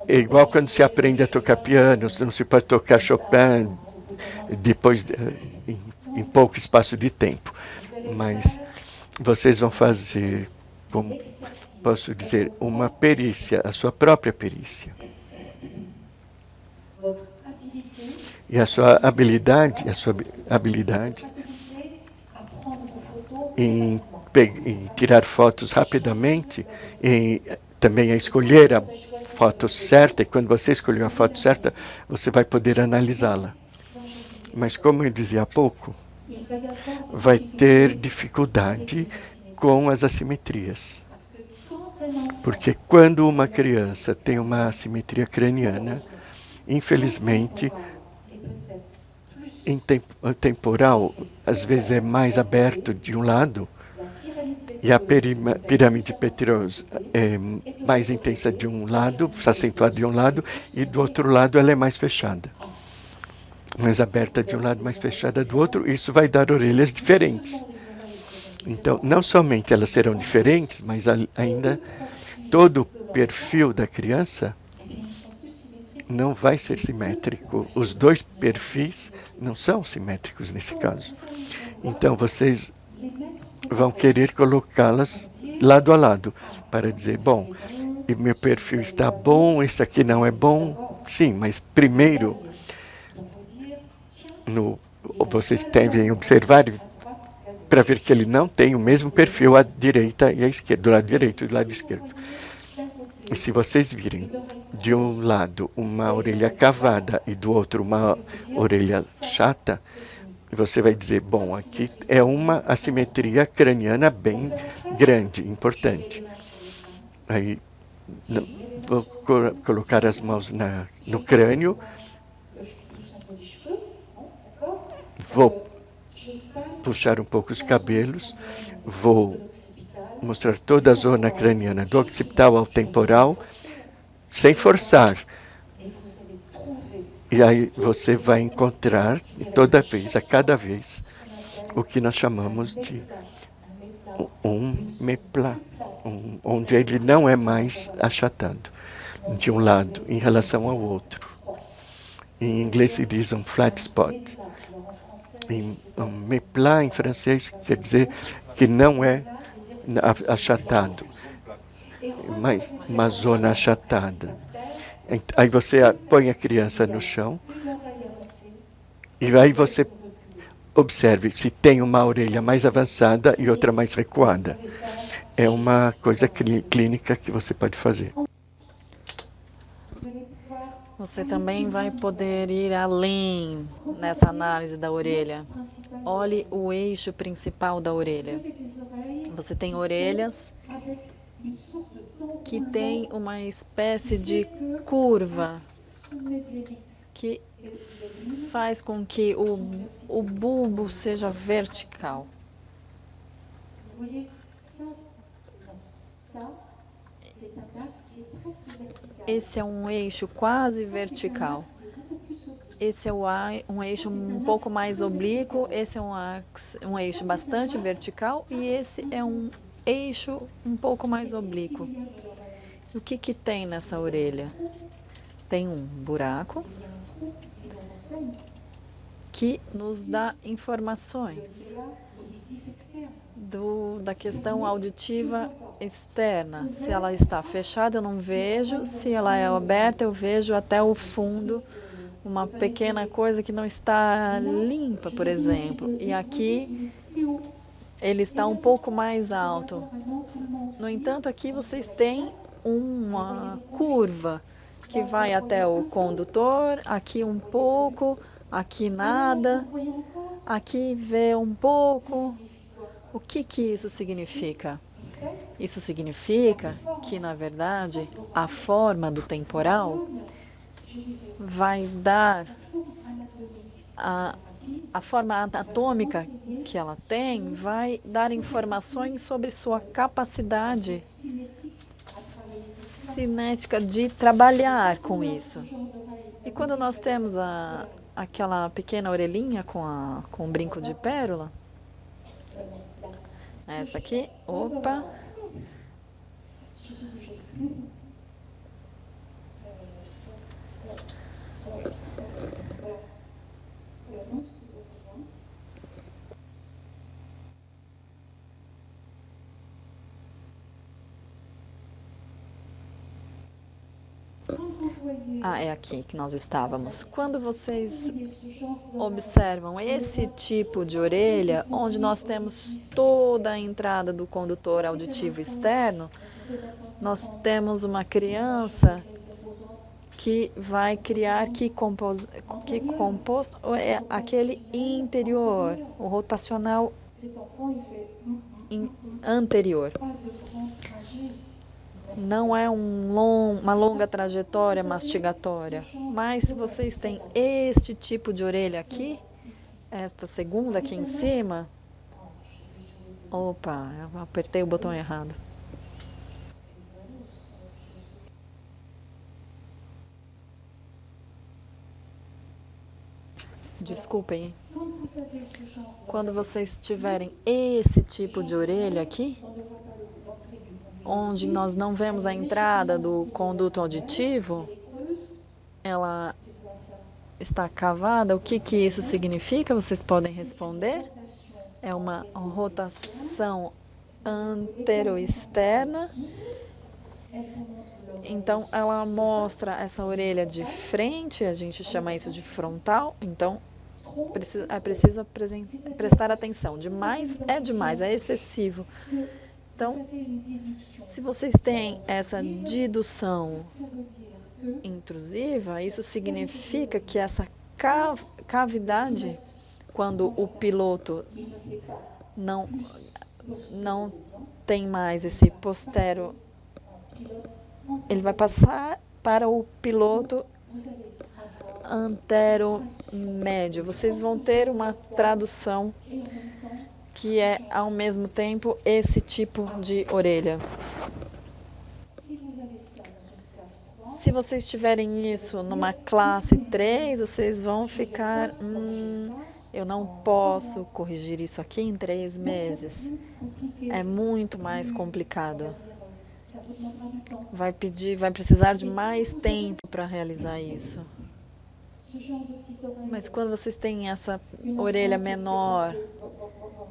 é igual quando se aprende a tocar piano, você não se pode tocar Chopin depois, em pouco espaço de tempo. Mas vocês vão fazer, como posso dizer, uma perícia, a sua própria perícia. E a sua habilidade em tirar fotos rapidamente, e também a escolher a foto certa, e quando você escolher a foto certa, você vai poder analisá-la. Mas, como eu dizia há pouco, vai ter dificuldade com as assimetrias. Porque quando uma criança tem uma assimetria craniana, infelizmente, o temporal, às vezes, é mais aberto de um lado, e a pirâmide Petrous é mais intensa de um lado, acentuada de um lado, e do outro lado ela é mais fechada. Mais aberta de um lado, mais fechada do outro, isso vai dar orelhas diferentes. Então, não somente elas serão diferentes, mas ainda todo o perfil da criança não vai ser simétrico. Os dois perfis não são simétricos nesse caso. Então, vocês vão querer colocá-las lado a lado, para dizer, bom, e meu perfil está bom, esse aqui não é bom. Sim, mas primeiro, vocês devem observar para ver que ele não tem o mesmo perfil à direita e à esquerda, do lado direito e do lado esquerdo. E se vocês virem de um lado uma orelha cavada e do outro uma orelha chata, você vai dizer, bom, aqui é uma assimetria craniana bem grande, importante. Aí vou colocar as mãos no crânio, vou puxar um pouco os cabelos, vou mostrar toda a zona craniana, do occipital ao temporal, sem forçar. E aí você vai encontrar, toda vez, a cada vez, o que nós chamamos de um méplat, onde ele não é mais achatado de um lado em relação ao outro. Em inglês se diz um flat spot. Um méplat em francês quer dizer que não é achatado, mas uma zona achatada. Aí você põe a criança no chão e aí você observe se tem uma orelha mais avançada e outra mais recuada. É uma coisa clínica que você pode fazer. Você também vai poder ir além nessa análise da orelha. Olhe o eixo principal da orelha. Você tem orelhas que têm uma espécie de curva que faz com que o bulbo seja vertical. Esse é um eixo quase vertical. esse é um eixo um pouco mais oblíquo, esse é um eixo bastante vertical e esse é um eixo um pouco mais oblíquo. O que tem nessa orelha? Tem um buraco que nos dá informações da questão auditiva externa. Se ela está fechada, eu não vejo. Se ela é aberta, eu vejo até o fundo. Uma pequena coisa que não está limpa, por exemplo. E aqui ele está um pouco mais alto. No entanto, aqui vocês têm uma curva que vai até o condutor, aqui um pouco, aqui nada, aqui vê um pouco. O que isso significa? Isso significa que, na verdade, a forma do temporal vai dar a forma anatômica que ela tem, vai dar informações sobre sua capacidade cinética de trabalhar com isso. E quando nós temos aquela pequena orelhinha com um brinco de pérola, essa aqui, opa, é aqui que nós estávamos. Quando vocês observam esse tipo de orelha, onde nós temos toda a entrada do condutor auditivo externo, nós temos uma criança que vai criar que composto é aquele interior, o rotacional anterior. Não é uma longa trajetória mastigatória, mas se vocês têm este tipo de orelha aqui, esta segunda aqui em cima, opa, eu apertei o botão errado. Desculpem. Quando vocês tiverem esse tipo de orelha aqui, onde nós não vemos a entrada do conduto auditivo, ela está cavada. O que isso significa? Vocês podem responder. É uma rotação antero-externa. Então, ela mostra essa orelha de frente, a gente chama isso de frontal. Então, é preciso prestar atenção. Demais, é excessivo. Então, se vocês têm essa dedução intrusiva, isso significa que essa cavidade, quando o piloto não tem mais esse postero, ele vai passar para o piloto antero-médio. Vocês vão ter uma tradução que é, ao mesmo tempo, esse tipo de orelha. Se vocês tiverem isso numa classe 3, vocês vão ficar... eu não posso corrigir isso aqui em 3 meses. É muito mais complicado. Vai precisar de mais tempo para realizar isso. Mas quando vocês têm essa orelha menor,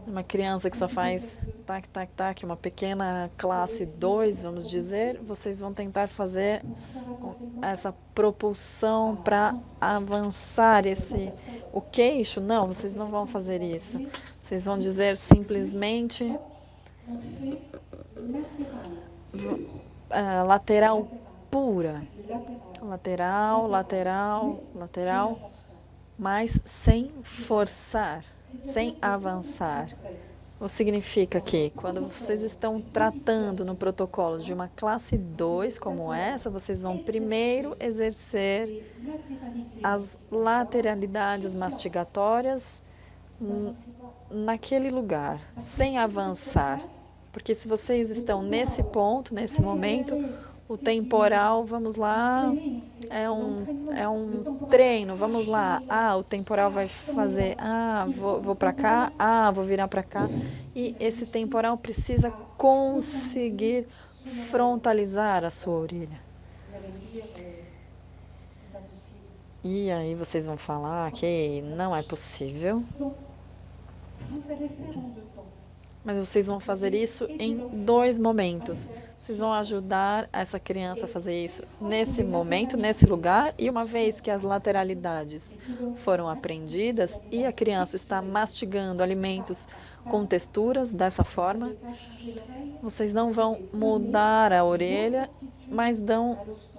uma criança que só faz tac, tac, tac, uma pequena classe 2, vamos dizer, vocês vão tentar fazer essa propulsão para avançar o queixo. Não, vocês não vão fazer isso. Vocês vão dizer simplesmente lateral pura. Lateral, lateral, lateral, mas sem forçar, sem avançar. O que significa que quando vocês estão tratando no protocolo de uma classe 2 como essa, vocês vão primeiro exercer as lateralidades mastigatórias naquele lugar, sem avançar. Porque se vocês estão nesse ponto, nesse momento, O temporal, vamos lá, é um treino, vamos lá. Ah, o temporal vai fazer, vou para cá, vou virar para cá. E esse temporal precisa conseguir frontalizar a sua orelha. E aí vocês vão falar que não é possível. Mas vocês vão fazer isso em 2 momentos. Vocês vão ajudar essa criança a fazer isso nesse momento, nesse lugar, e uma vez que as lateralidades foram aprendidas e a criança está mastigando alimentos com texturas dessa forma, vocês não vão mudar a orelha, mas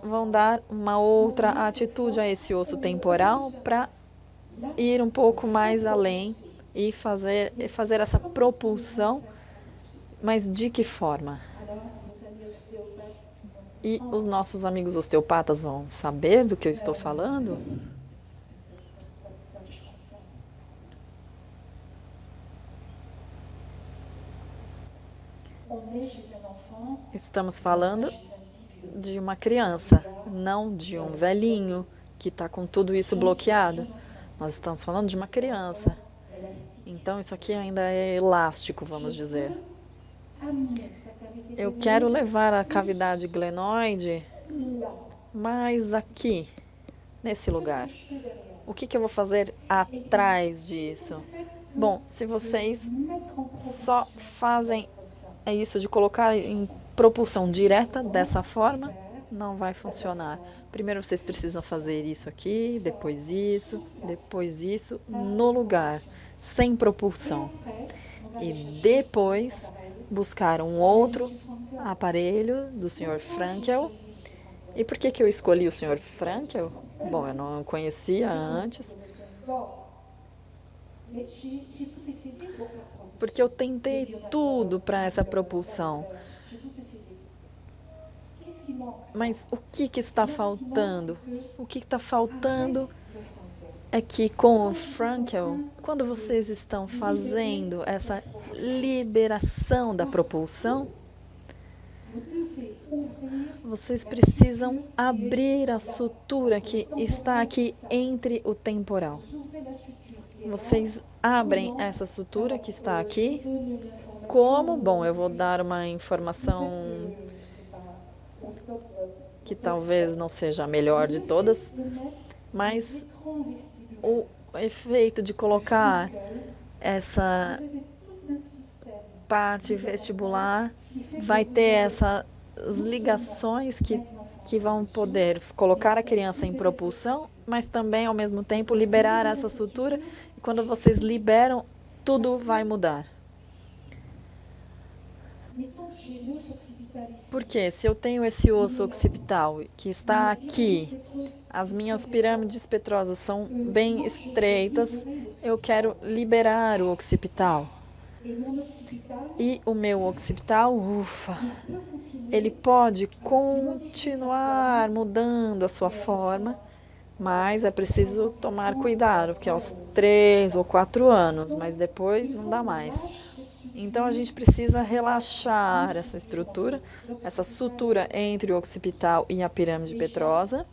vão dar uma outra atitude a esse osso temporal para ir um pouco mais além e fazer essa propulsão, mas de que forma? E os nossos amigos osteopatas vão saber do que eu estou falando? Estamos falando de uma criança, não de um velhinho que está com tudo isso bloqueado. Nós estamos falando de uma criança. Então, isso aqui ainda é elástico, vamos dizer. Eu quero levar a cavidade glenoide mais aqui, nesse lugar. O que eu vou fazer atrás disso? Bom, se vocês só fazem isso de colocar em propulsão direta dessa forma, não vai funcionar. Primeiro vocês precisam fazer isso aqui, depois isso no lugar, sem propulsão. E depois buscar um outro aparelho do Sr. Frankel. E por que eu escolhi o Sr. Frankel? Bom, eu não conhecia antes. Porque eu tentei tudo para essa propulsão. Mas o que está faltando? O que está faltando é que com o Frankel, quando vocês estão fazendo essa liberação da propulsão, vocês precisam abrir a sutura que está aqui entre o temporal. Vocês abrem essa sutura que está aqui. Como? Bom, eu vou dar uma informação que talvez não seja a melhor de todas, mas o efeito de colocar essa parte vestibular vai ter essas ligações que vão poder colocar a criança em propulsão, mas também, ao mesmo tempo, liberar essa sutura. E quando vocês liberam, tudo vai mudar. Porque se eu tenho esse osso occipital que está aqui, as minhas pirâmides petrosas são bem estreitas, eu quero liberar o occipital. E o meu occipital, ele pode continuar mudando a sua forma, mas é preciso tomar cuidado, porque aos 3 ou 4 anos, mas depois não dá mais. Então, a gente precisa relaxar essa estrutura, essa sutura entre o occipital e a pirâmide petrosa,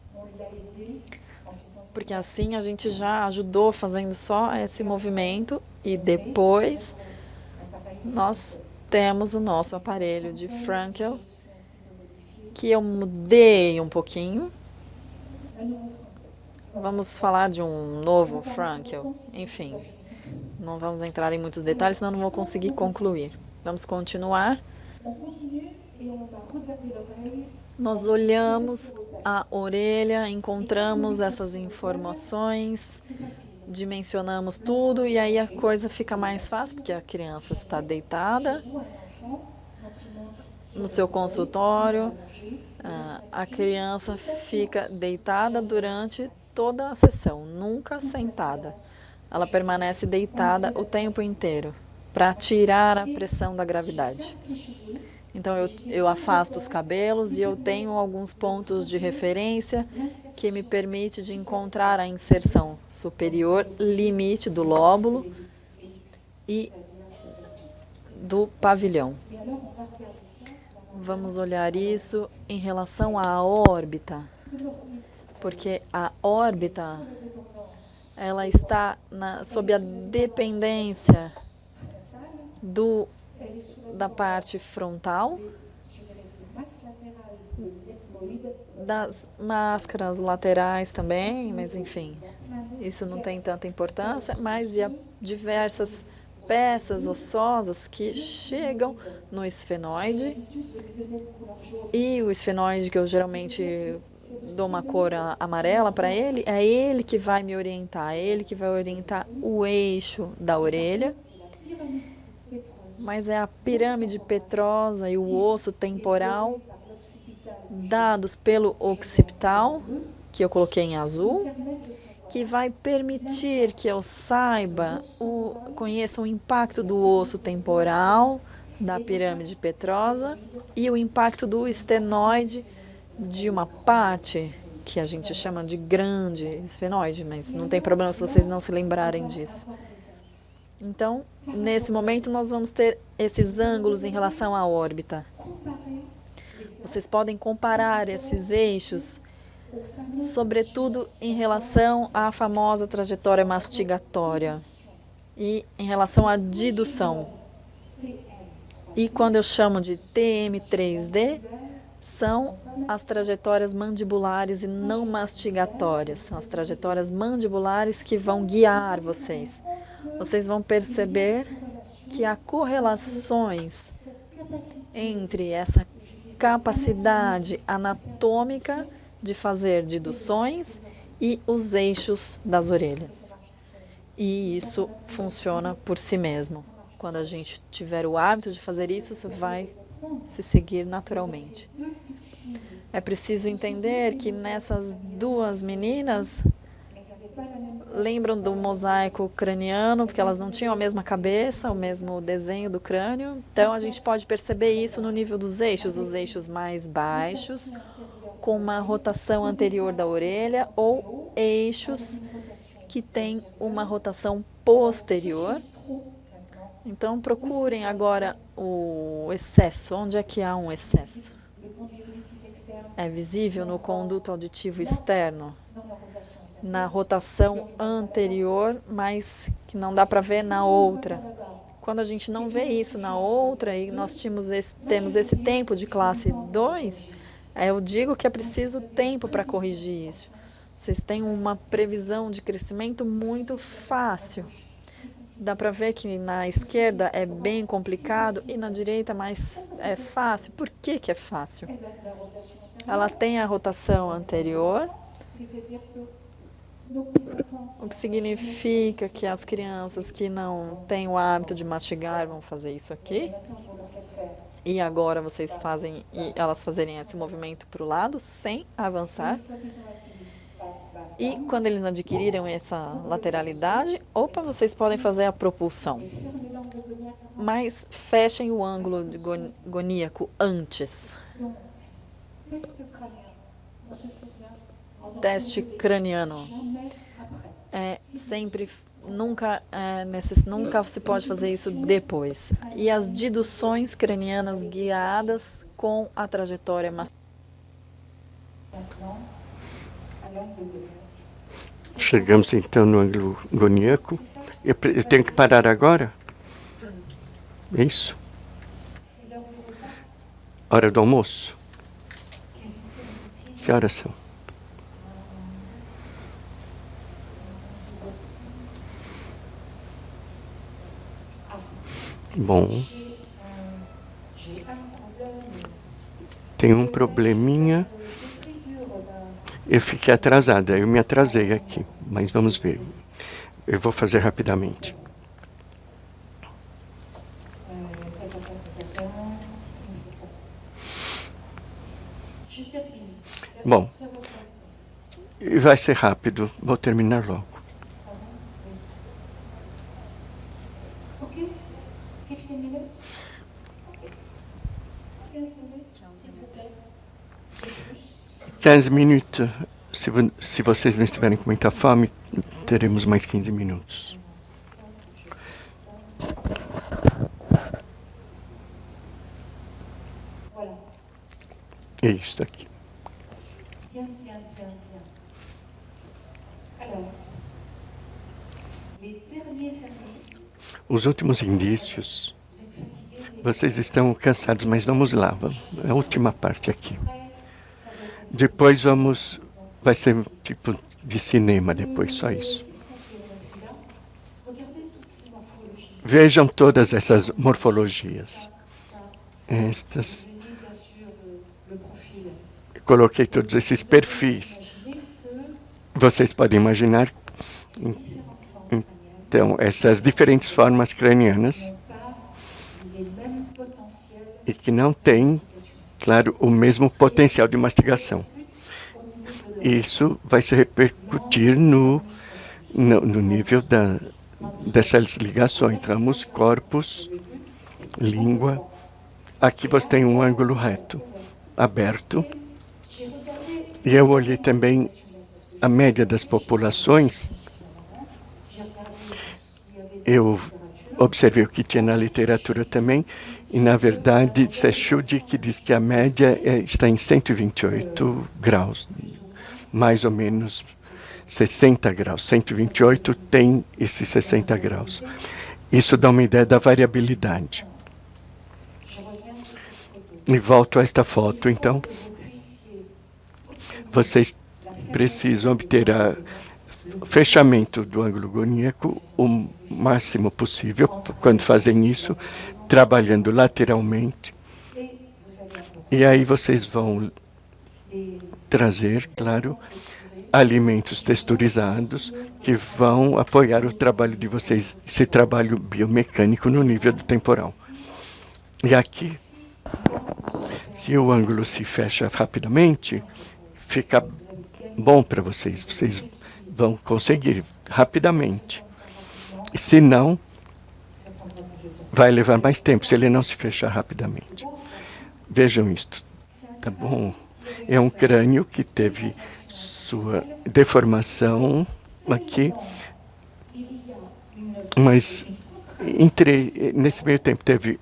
porque assim a gente já ajudou fazendo só esse movimento e depois nós temos o nosso aparelho de Frankel, que eu mudei um pouquinho. Vamos falar de um novo Frankel, enfim. Não vamos entrar em muitos detalhes, senão não vou conseguir concluir. Vamos continuar. Nós olhamos a orelha, encontramos essas informações, dimensionamos tudo e aí a coisa fica mais fácil, porque a criança está deitada no seu consultório. A criança fica deitada durante toda a sessão, nunca sentada. Ela permanece deitada o tempo inteiro para tirar a pressão da gravidade. Então, eu afasto os cabelos e eu tenho alguns pontos de referência que me permite de encontrar a inserção superior limite do lóbulo e do pavilhão. vamos olhar isso em relação à órbita, porque a órbita ela está sob a dependência da parte frontal, das máscaras laterais também, mas enfim, isso não tem tanta importância, mas e diversas peças ossosas que chegam no esfenoide, e o esfenoide, que eu geralmente dou uma cor amarela para ele, é ele que vai me orientar, é ele que vai orientar o eixo da orelha, mas é a pirâmide petrosa e o osso temporal dados pelo occipital, que eu coloquei em azul, que vai permitir que eu saiba, conheça o impacto do osso temporal, da pirâmide petrosa e o impacto do estenoide de uma parte que a gente chama de grande esfenoide, mas não tem problema se vocês não se lembrarem disso. Então, nesse momento, nós vamos ter esses ângulos em relação à órbita. Vocês podem comparar esses eixos, sobretudo em relação à famosa trajetória mastigatória e em relação à didução. E quando eu chamo de TM3D, são as trajetórias mandibulares e não mastigatórias. São as trajetórias mandibulares que vão guiar vocês. Vocês vão perceber que há correlações entre essa capacidade anatômica de fazer deduções e os eixos das orelhas. E isso funciona por si mesmo. Quando a gente tiver o hábito de fazer isso, isso vai se seguir naturalmente. É preciso entender que nessas duas meninas lembram do mosaico craniano, porque elas não tinham a mesma cabeça, o mesmo desenho do crânio. Então, a gente pode perceber isso no nível dos eixos, os eixos mais baixos, com uma rotação anterior da orelha, ou eixos que têm uma rotação posterior. Então, procurem agora o excesso. Onde é que há um excesso? É visível no conduto auditivo externo, na rotação anterior, mas que não dá para ver na outra. Quando a gente não vê isso na outra e nós temos esse tempo de classe 2, eu digo que é preciso tempo para corrigir isso. Vocês têm uma previsão de crescimento muito fácil. Dá para ver que na esquerda é bem complicado e na direita mais é fácil. Por que que é fácil? Ela tem a rotação anterior, o que significa que as crianças que não têm o hábito de mastigar vão fazer isso aqui. E agora vocês fazem, e elas fazerem esse movimento para o lado sem avançar. E quando eles adquirirem essa lateralidade, vocês podem fazer a propulsão. Mas fechem o ângulo goníaco antes. Teste craniano. Nunca se pode fazer isso depois. E as deduções cranianas guiadas com a trajetória mastigada. Chegamos então no ângulo goníaco. Eu tenho que parar agora? É isso? Hora do almoço? Que horas são? Bom, tem um probleminha. Eu fiquei atrasada, eu me atrasei aqui, mas vamos ver. Eu vou fazer rapidamente. Bom, vai ser rápido, vou terminar logo. Ok, 15 minutes. 15 minutos. Se vocês não estiverem com muita fome, teremos mais 15 minutos. É isso aqui. Bien, bien, bien, bien. Alors, les derniers indices, Os últimos indícios. vous êtes fatigué, Vocês estão cansados, mas vamos lá. A última parte aqui. après, ça va être Depois vamos... Vai ser tipo de cinema depois, só isso. qu'est-ce qu'on fait depuis là? Regardez toutes ces morphologies. Vejam todas essas morfologias. Ça, Estas... j'ai mis bien sûr le profil. Coloquei todos esses perfis. Imaginez que Vocês podem imaginar, ces différentes formes crâniennes então, essas diferentes formas cranianas n'ont pas les mêmes potentiels e que não têm, claro, o mesmo potencial de mastigação. au niveau de Isso vai se repercutir no nível dessas ligações, ramos, corpos, língua. Aqui você tem um ângulo reto, aberto. E eu olhei também a média das populações. Eu observei o que tinha na literatura também. E, na verdade, Sechudi que diz que a média está em 128 graus. Mais ou menos 60 graus. 128 tem esses 60 graus. Isso dá uma ideia da variabilidade. E volto a esta foto, então. Vocês precisam obter o fechamento do ângulo goníaco o máximo possível, quando fazem isso, trabalhando lateralmente. E aí vocês vão trazer, claro, alimentos texturizados que vão apoiar o trabalho de vocês, esse trabalho biomecânico no nível do temporal. E aqui, se o ângulo se fecha rapidamente, fica bom para vocês. Vocês vão conseguir rapidamente. E se não, vai levar mais tempo, se ele não se fechar rapidamente. Vejam isto, tá bom? É um crânio que teve sua deformação aqui, mas nesse meio tempo teve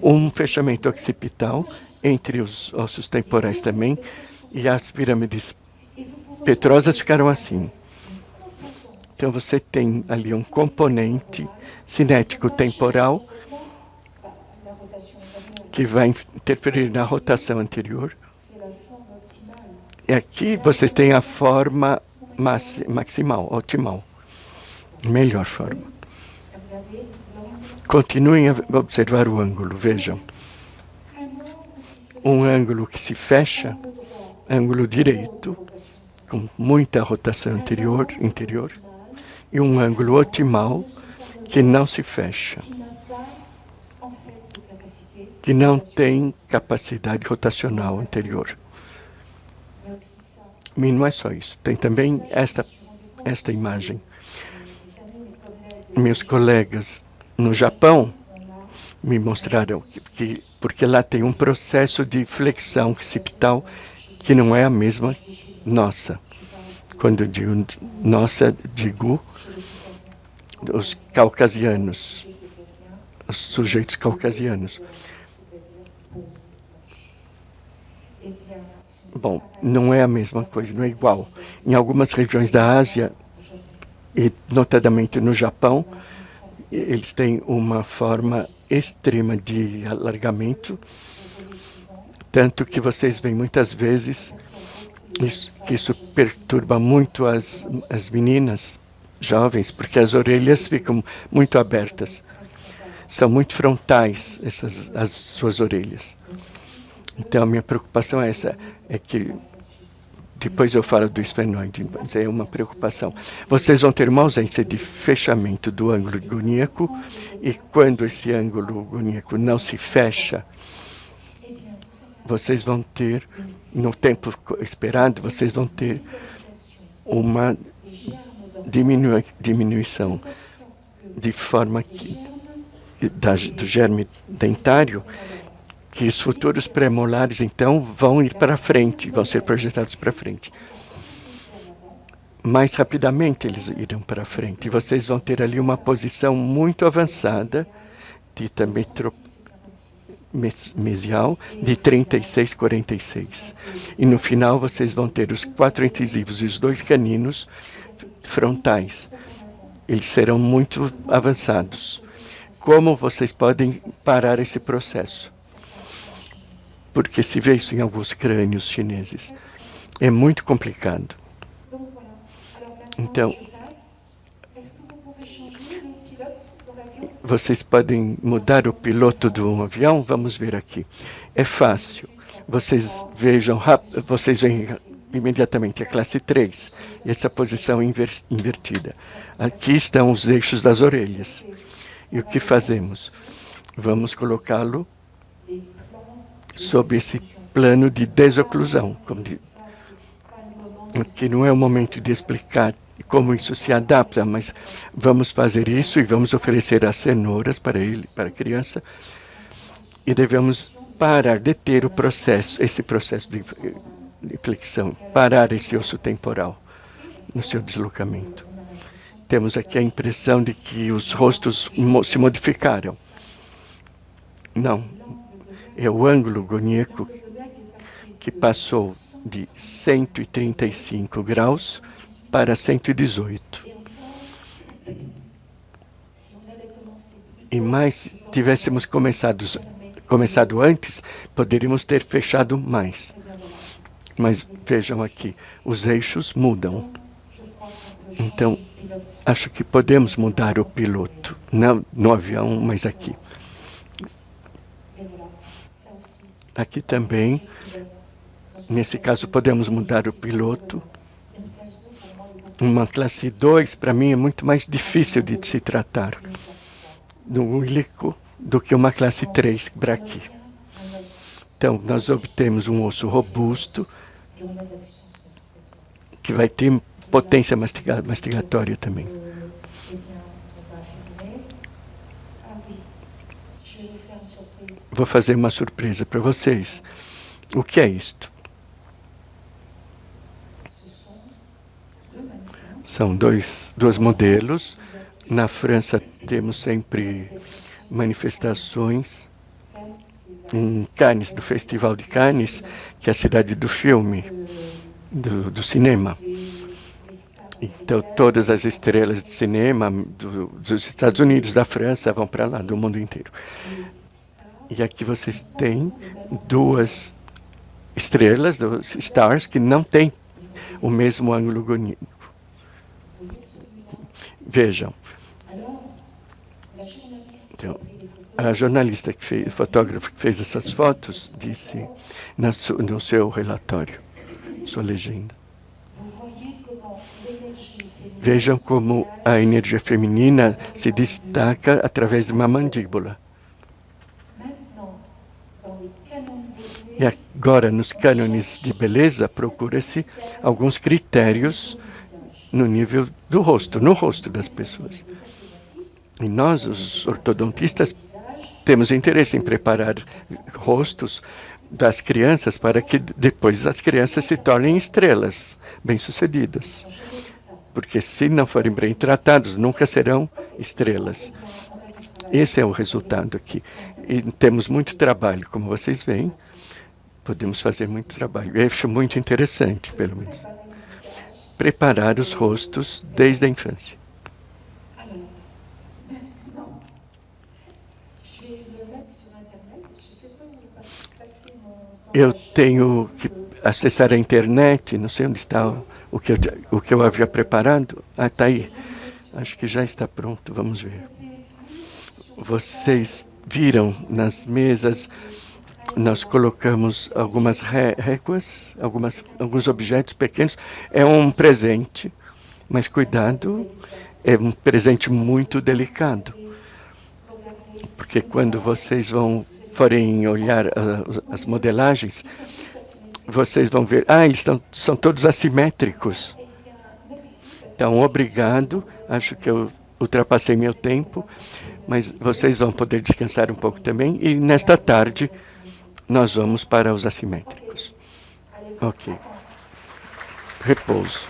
um fechamento occipital entre os ossos temporais também, e as pirâmides petrosas ficaram assim. Então você tem ali um componente cinético temporal que vai interferir na rotação anterior. E aqui vocês têm a forma maximal, optimal. Melhor forma. Continuem a observar o ângulo, vejam. Um ângulo que se fecha, ângulo direito, com muita rotação interior, e um ângulo otimal que não se fecha, que não tem capacidade rotacional anterior. E não é só isso, tem também esta imagem. Meus colegas no Japão me mostraram que porque lá tem um processo de flexão occipital que não é a mesma nossa. Quando eu digo nossa, digo os caucasianos, os sujeitos caucasianos. Bom, não é a mesma coisa, não é igual. Em algumas regiões da Ásia, e notadamente no Japão, eles têm uma forma extrema de alargamento, tanto que vocês veem muitas vezes que isso perturba muito as meninas jovens, porque as orelhas ficam muito abertas. São muito frontais as suas orelhas. Então, a minha preocupação é essa, é que depois eu falo do esfenoide, mas é uma preocupação. Vocês vão ter uma ausência de fechamento do ângulo goníaco, e quando esse ângulo goníaco não se fecha, vocês vão ter, no tempo esperado, vocês vão ter uma diminuição de forma do germe dentário, que os futuros premolares, então, vão ir para frente, vão ser projetados para frente. Mais rapidamente eles irão para frente. E vocês vão ter ali uma posição muito avançada de também mesial de 36,46. E no final vocês vão ter os 4 incisivos e os 2 caninos frontais. Eles serão muito avançados. Como vocês podem parar esse processo? Porque se vê isso em alguns crânios chineses. É muito complicado. Então, vocês podem mudar o piloto do avião? Vamos ver aqui. É fácil. Vocês vejam, vocês veem imediatamente a classe 3, essa posição invertida. Aqui estão os eixos das orelhas. E o que fazemos? Vamos colocá-lo sob esse plano de desoclusão. Aqui não é o momento de explicar como isso se adapta, mas vamos fazer isso e vamos oferecer as cenouras para ele, para a criança, e devemos parar, deter o processo, esse processo de flexão, parar esse osso temporal no seu deslocamento. Temos aqui a impressão de que os rostos se modificaram. Não, é o ângulo goníaco que passou de 135 graus para 118. E mais, se tivéssemos começado antes, poderíamos ter fechado mais. Mas vejam aqui, os eixos mudam. Então, acho que podemos mudar o piloto, não no avião, mas aqui. Aqui também, nesse caso, podemos mudar o piloto. Uma classe 2, para mim, é muito mais difícil de se tratar no ílico do que uma classe 3 para aqui. Então, nós obtemos um osso robusto, que vai ter potência mastigatória também. Vou fazer uma surpresa para vocês. O que é isto? São dois modelos. Na França temos sempre manifestações em Cannes, do Festival de Cannes, que é a cidade do filme, do cinema. Então, todas as estrelas de cinema dos Estados Unidos, da França, vão para lá, do mundo inteiro. E aqui vocês têm 2 estrelas, 2 stars, que não têm o mesmo ângulo goníaco. Vejam. Então, a jornalista, o fotógrafo que fez essas fotos, disse no seu relatório, sua legenda. Vejam como a energia feminina se destaca através de uma mandíbula. E agora, nos cânones de beleza, procura-se alguns critérios no nível do rosto, no rosto das pessoas. E nós, os ortodontistas, temos interesse em preparar rostos das crianças para que depois as crianças se tornem estrelas bem-sucedidas. Porque se não forem bem tratados, nunca serão estrelas. Esse é o resultado aqui. E temos muito trabalho, como vocês veem. Podemos fazer muito trabalho. Eu acho muito interessante, pelo menos, preparar os rostos desde a infância. Eu tenho que acessar a internet, não sei onde está o que eu havia preparado. Ah, está aí. Acho que já está pronto, vamos ver. Vocês viram nas mesas, nós colocamos algumas réguas, alguns objetos pequenos. É um presente, mas cuidado, é um presente muito delicado. Porque quando vocês forem olhar as modelagens, vocês vão ver, eles são todos assimétricos. Então, obrigado. Acho que eu ultrapassei meu tempo, mas vocês vão poder descansar um pouco também. E nesta tarde, nós vamos para os assimétricos. Ok. Repouso.